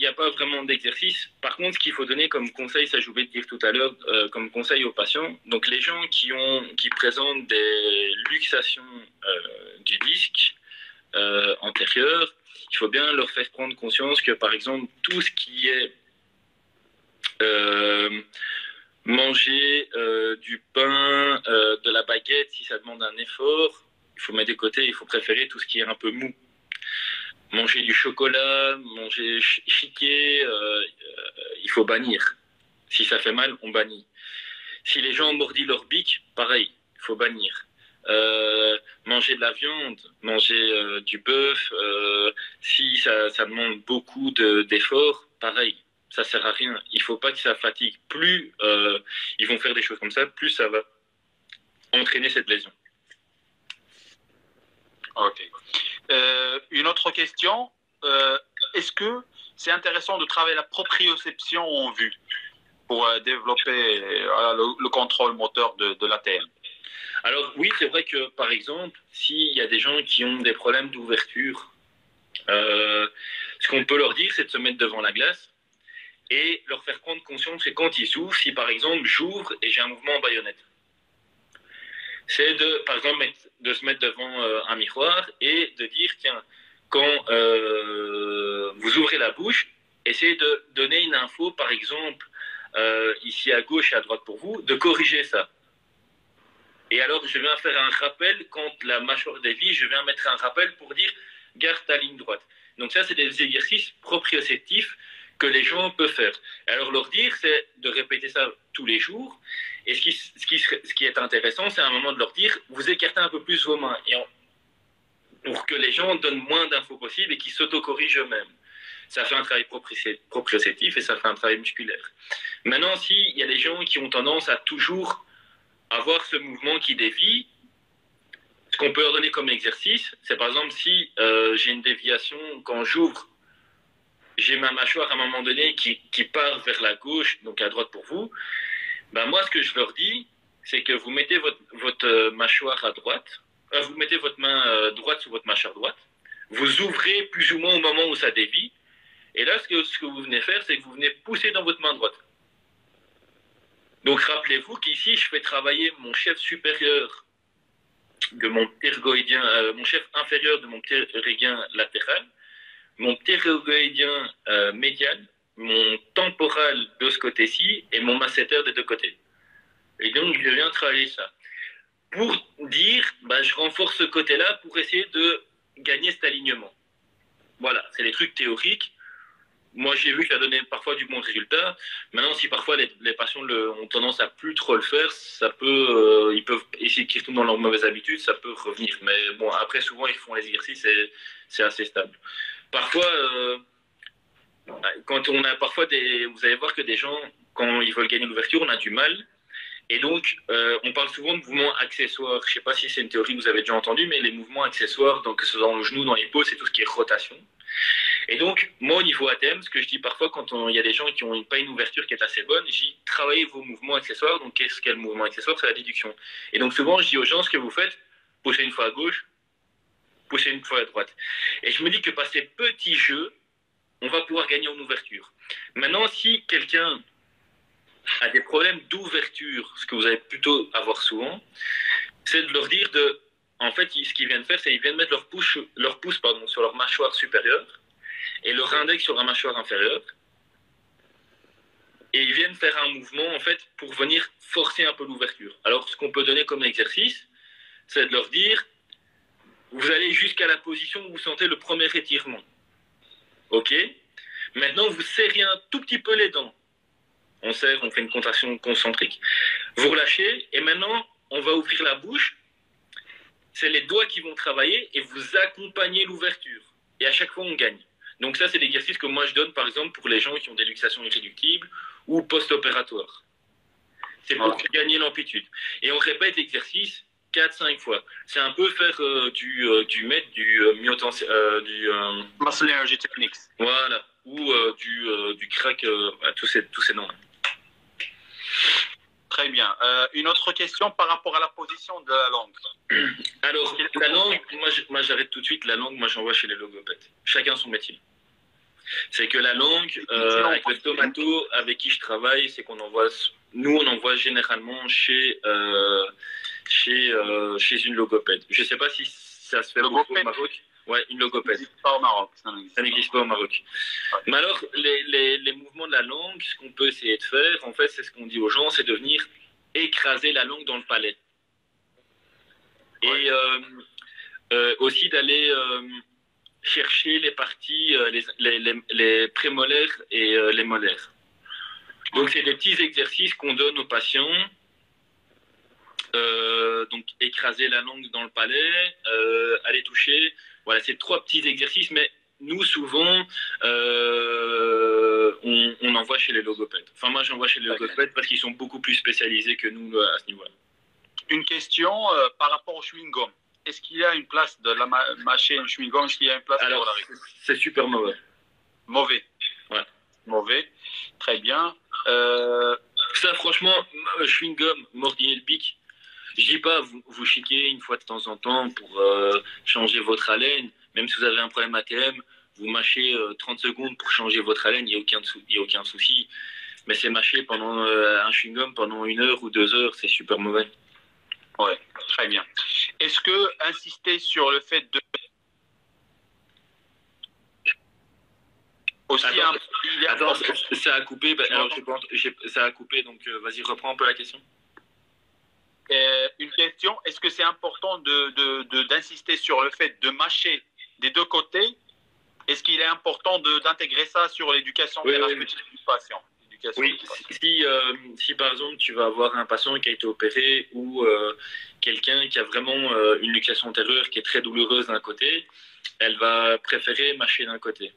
a pas vraiment d'exercice. Par contre, ce qu'il faut donner comme conseil, ça je voulais te dire tout à l'heure, comme conseil aux patients, donc les gens qui présentent des luxations du disque antérieur, il faut bien leur faire prendre conscience que par exemple tout ce qui est manger du pain, de la baguette, si ça demande un effort, il faut mettre de côté, il faut préférer tout ce qui est un peu mou. Manger du chocolat, manger chiqué, il faut bannir. Si ça fait mal, on bannit. Si les gens ont mordi leur bique, pareil, il faut bannir. Manger de la viande, manger du bœuf, si ça demande beaucoup d'efforts, pareil. Ça sert à rien. Il faut pas que ça fatigue. Plus ils vont faire des choses comme ça, plus ça va entraîner cette lésion. Ok. Une autre question. Est-ce que c'est intéressant de travailler la proprioception en vue pour développer le contrôle moteur de l'ATM? Alors oui, c'est vrai que par exemple, s'il y a des gens qui ont des problèmes d'ouverture, ce qu'on peut leur dire, c'est de se mettre devant la glace et leur faire prendre conscience que quand ils ouvrent, si par exemple j'ouvre et j'ai un mouvement en baïonnette, c'est par exemple de se mettre devant un miroir et de dire, tiens, quand vous ouvrez la bouche, essayez de donner une info, par exemple, ici à gauche et à droite pour vous, de corriger ça. Et alors, je viens faire un rappel, quand la mâchoire dévie, je viens mettre un rappel pour dire, garde ta ligne droite. Donc ça, c'est des exercices proprioceptifs que les gens peuvent faire. Alors leur dire, c'est de répéter ça tous les jours. Et ce qui est intéressant, c'est à un moment de leur dire, vous écartez un peu plus vos mains pour que les gens donnent moins d'infos possibles et qu'ils s'autocorrigent eux-mêmes. Ça fait un travail proprioceptif et ça fait un travail musculaire. Maintenant, s'il y a des gens qui ont tendance à toujours avoir ce mouvement qui dévie, ce qu'on peut leur donner comme exercice, c'est par exemple si j'ai une déviation, quand j'ouvre, j'ai ma mâchoire à un moment donné qui part vers la gauche, donc à droite pour vous, ben moi ce que je leur dis, c'est que vous mettez votre mâchoire à droite, vous mettez votre main droite sur votre mâchoire droite, vous ouvrez plus ou moins au moment où ça dévie, et là ce que vous venez faire, c'est que vous venez pousser dans votre main droite. Donc rappelez-vous qu'ici je fais travailler mon chef supérieur de mon ptérygoïdien, mon chef inférieur de mon ptérygoïdien latéral, mon ptérygoïdien médial, mon temporal de ce côté-ci et mon masséter des deux côtés. Et donc, je viens travailler ça. Pour dire, je renforce ce côté-là pour essayer de gagner cet alignement. Voilà, c'est les trucs théoriques. Moi, j'ai vu que ça donnait parfois du bon résultat. Maintenant, si parfois les patients ont tendance à plus trop le faire, ça peut, ils peuvent essayer qu'ils retournent dans leurs mauvaises habitudes, ça peut revenir. Mais bon, après, souvent, ils font l'exercice et c'est assez stable. Parfois, quand on a parfois vous allez voir que des gens, quand ils veulent gagner l'ouverture, on a du mal. Et donc, on parle souvent de mouvements accessoires. Je ne sais pas si c'est une théorie que vous avez déjà entendue, mais les mouvements accessoires, donc que ce soit dans le genou, dans l'épaule, c'est tout ce qui est rotation. Et donc, moi, au niveau ATM, ce que je dis parfois quand il y a des gens qui n'ont pas une ouverture qui est assez bonne, je dis travaillez vos mouvements accessoires. Donc, qu'est-ce qu'est le mouvement accessoire? C'est la déduction. Et donc, souvent, je dis aux gens ce que vous faites, poussez une fois à gauche, poussez une fois à droite. Et je me dis que par ces petits jeux, on va pouvoir gagner en ouverture. Maintenant, si quelqu'un a des problèmes d'ouverture, ce que vous allez plutôt avoir souvent, c'est de leur dire en fait, ce qu'ils viennent faire, c'est qu'ils viennent mettre leur pouce sur leur mâchoire supérieure et leur index sur la mâchoire inférieure. Et ils viennent faire un mouvement, en fait, pour venir forcer un peu l'ouverture. Alors, ce qu'on peut donner comme exercice, c'est de leur dire, vous allez jusqu'à la position où vous sentez le premier étirement. Ok. Maintenant, vous serrez un tout petit peu les dents. On serre, on fait une contraction concentrique. Vous relâchez et maintenant, on va ouvrir la bouche. C'est les doigts qui vont travailler et vous accompagnez l'ouverture. Et à chaque fois, on gagne. Donc ça, c'est l'exercice que moi, je donne, par exemple, pour les gens qui ont des luxations irréductibles ou post-opératoires. C'est pour gagner l'amplitude. Et on répète l'exercice 4-5 fois. C'est un peu faire du myotension, Muscle Energy Techniques. Voilà. Ou du crack, tous ces noms. Très bien. Une autre question par rapport à la position de la langue. Alors, la langue, moi j'arrête tout de suite. La langue, moi j'envoie chez les logopèdes. Chacun son métier. C'est que la langue, avec le stomato avec qui je travaille, c'est qu'on envoie, nous on envoie généralement chez une logopède. Je ne sais pas si ça se fait beaucoup au Maroc. Ouais, une logopède. Ça n'existe pas au Maroc. Ça n'existe pas au Maroc. Ouais. Mais alors, les mouvements de la langue, ce qu'on peut essayer de faire, en fait, c'est ce qu'on dit aux gens, c'est de venir écraser la langue dans le palais. Ouais. Et aussi d'aller chercher les parties, les prémolaires et les molaires. Donc, c'est des petits exercices qu'on donne aux patients. Donc, écraser la langue dans le palais, aller toucher. Voilà, c'est 3 petits exercices, mais nous, souvent, on envoie chez les logopèdes. Enfin, moi, j'envoie chez les logopèdes parce qu'ils sont beaucoup plus spécialisés que nous à ce niveau-là. Une question par rapport au chewing-gum. Est-ce qu'il y a une place de la mâcher un chewing-gum? Est-ce qu'il y a une place? Alors, c'est super mauvais. Mauvais. Ouais. Mauvais. Très bien. Ça, franchement, chewing-gum, mordiller le pic. Je dis pas, vous chiquez une fois de temps en temps pour changer votre haleine. Même si vous avez un problème ATM, vous mâchez 30 secondes pour changer votre haleine, il n'y a aucun souci. Mais c'est mâcher pendant un chewing-gum pendant 1 heure ou 2 heures, c'est super mauvais. Ouais, très bien. Est-ce que insister sur le fait de... Aussi, attends, ça a coupé. Alors, ça a coupé, donc vas-y, reprends un peu la question. Une question, est-ce que c'est important d'insister sur le fait de mâcher des 2 côtés? Est-ce qu'il est important d'intégrer ça sur l'éducation thérapeutique du patient? Oui, si par exemple tu vas avoir un patient qui a été opéré ou quelqu'un qui a vraiment une luxation antérieure qui est très douloureuse d'un côté, elle va préférer mâcher d'un côté.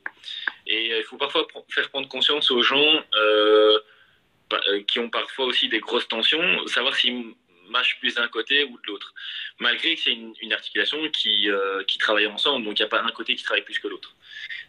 Et il faut parfois faire prendre conscience aux gens qui ont parfois aussi des grosses tensions, savoir s'ils mâchent plus d'un côté ou de l'autre. Malgré que c'est une articulation qui travaille ensemble, donc il n'y a pas un côté qui travaille plus que l'autre.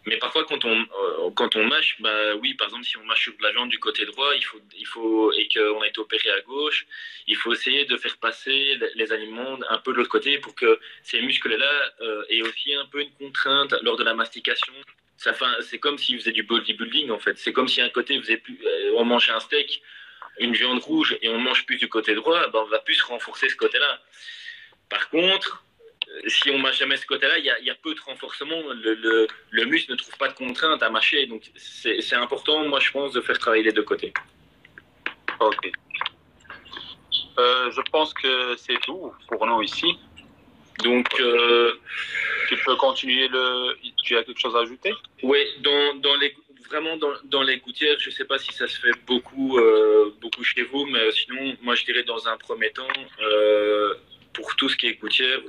Mais parfois, quand on mâche, bah oui, par exemple, si on mâche de la viande du côté droit, il faut et qu'on a été opéré à gauche, il faut essayer de faire passer les aliments un peu de l'autre côté pour que ces muscles-là aient aussi un peu une contrainte lors de la mastication. C'est comme s'ils faisaient du bodybuilding, en fait. C'est comme si un côté on mangeait un steak, une viande rouge, et on mange plus du côté droit, bah on va plus renforcer ce côté-là. Par contre, si on mâche jamais ce côté-là, il y a peu de renforcement. Le muscle ne trouve pas de contrainte à mâcher. Donc, c'est important, moi, je pense, de faire travailler les 2 côtés. Ok. Je pense que c'est tout pour nous ici. Donc, tu peux continuer Tu as quelque chose à ajouter? Oui, vraiment dans les gouttières, je ne sais pas si ça se fait beaucoup chez vous, mais sinon, moi, je dirais dans un premier temps... pour tout ce qui est gouttière,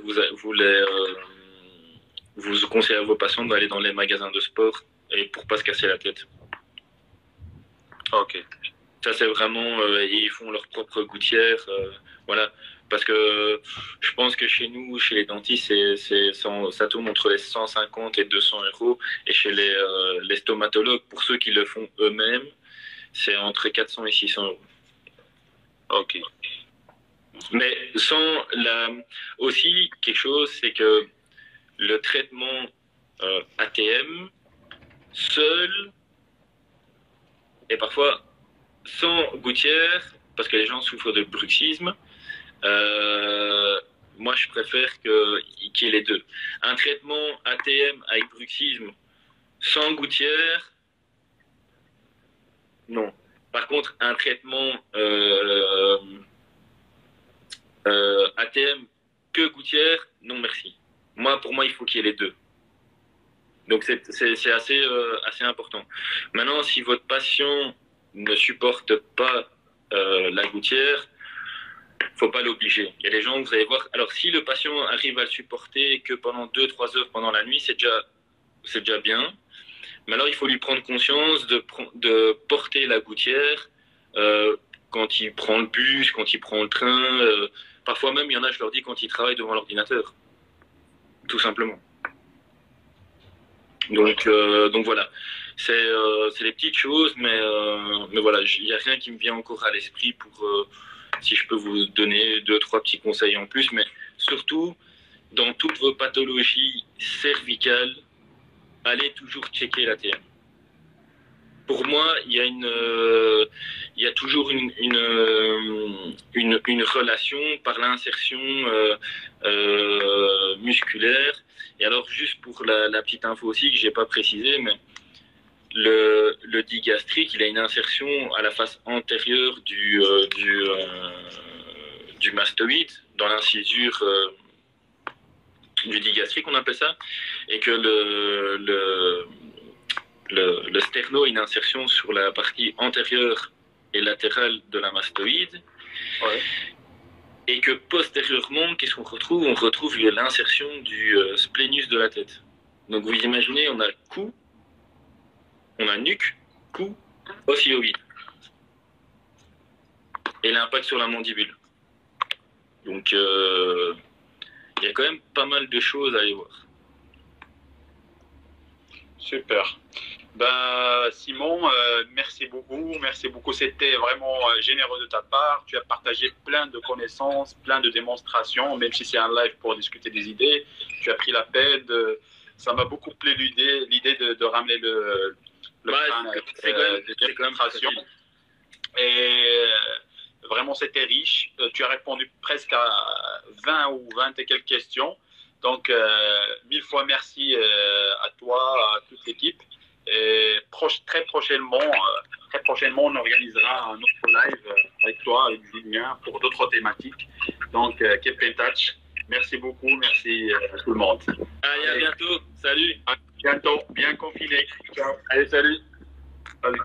vous conseillez à vos patients d'aller dans les magasins de sport et pour pas se casser la tête. Ok. Ça, c'est vraiment... ils font leur propre gouttière. Voilà. Parce que je pense que chez nous, chez les dentistes, ça tourne entre les 150 et 200 €. Et chez les stomatologues, pour ceux qui le font eux-mêmes, c'est entre 400 et 600 €. Ok. Mais aussi, quelque chose, c'est que le traitement ATM, seul, et parfois sans gouttière, parce que les gens souffrent de bruxisme, moi je préfère qu'il y ait les 2. Un traitement ATM avec bruxisme sans gouttière, non. Par contre, un traitement... ATM que gouttière, non merci. Pour moi, il faut qu'il y ait les deux. Donc c'est assez important. Maintenant, si votre patient ne supporte pas la gouttière, faut pas l'obliger. Il y a des gens que vous allez voir. Alors si le patient arrive à le supporter que pendant 2-3 heures pendant la nuit, c'est déjà bien. Mais alors il faut lui prendre conscience de porter la gouttière quand il prend le bus, quand il prend le train. Parfois même, il y en a, je leur dis, quand ils travaillent devant l'ordinateur. Tout simplement. Donc voilà, c'est des petites choses, mais voilà, il n'y a rien qui me vient encore à l'esprit pour si je peux vous donner 2-3 petits conseils en plus, mais surtout dans toutes vos pathologies cervicales, allez toujours checker la TM. Pour moi, il y a toujours une relation par l'insertion musculaire. Et alors, juste pour la petite info aussi que j'ai pas précisé, mais le digastrique, il a une insertion à la face antérieure du mastoïde, dans l'incisure du digastrique, on appelle ça, et que le sterno a une insertion sur la partie antérieure et latérale de la mastoïde. Ouais. Et que postérieurement, qu'est-ce qu'on retrouve? On retrouve l'insertion du splénus de la tête. Donc vous imaginez, on a cou, on a nuque, cou, ossyoïde. Et l'impact sur la mandibule. Donc il y a quand même pas mal de choses à aller voir. Super. Ben, Simon, merci beaucoup. Merci beaucoup. C'était vraiment généreux de ta part. Tu as partagé plein de connaissances, plein de démonstrations, même si c'est un live pour discuter des idées. Tu as pris la peine. Ça m'a beaucoup plu l'idée de ramener le plan de démonstration. Et vraiment, c'était riche. Tu as répondu presque à 20 ou 20 et quelques questions. Donc, 1000 fois merci à toi, à toute l'équipe. Et très prochainement, on organisera un autre live avec toi, avec Julien, pour d'autres thématiques. Donc, keep in touch. Merci beaucoup, merci à tout le monde. Allez, à bientôt. Salut. À bientôt, bien confiné. Ciao. Allez, salut. Salut.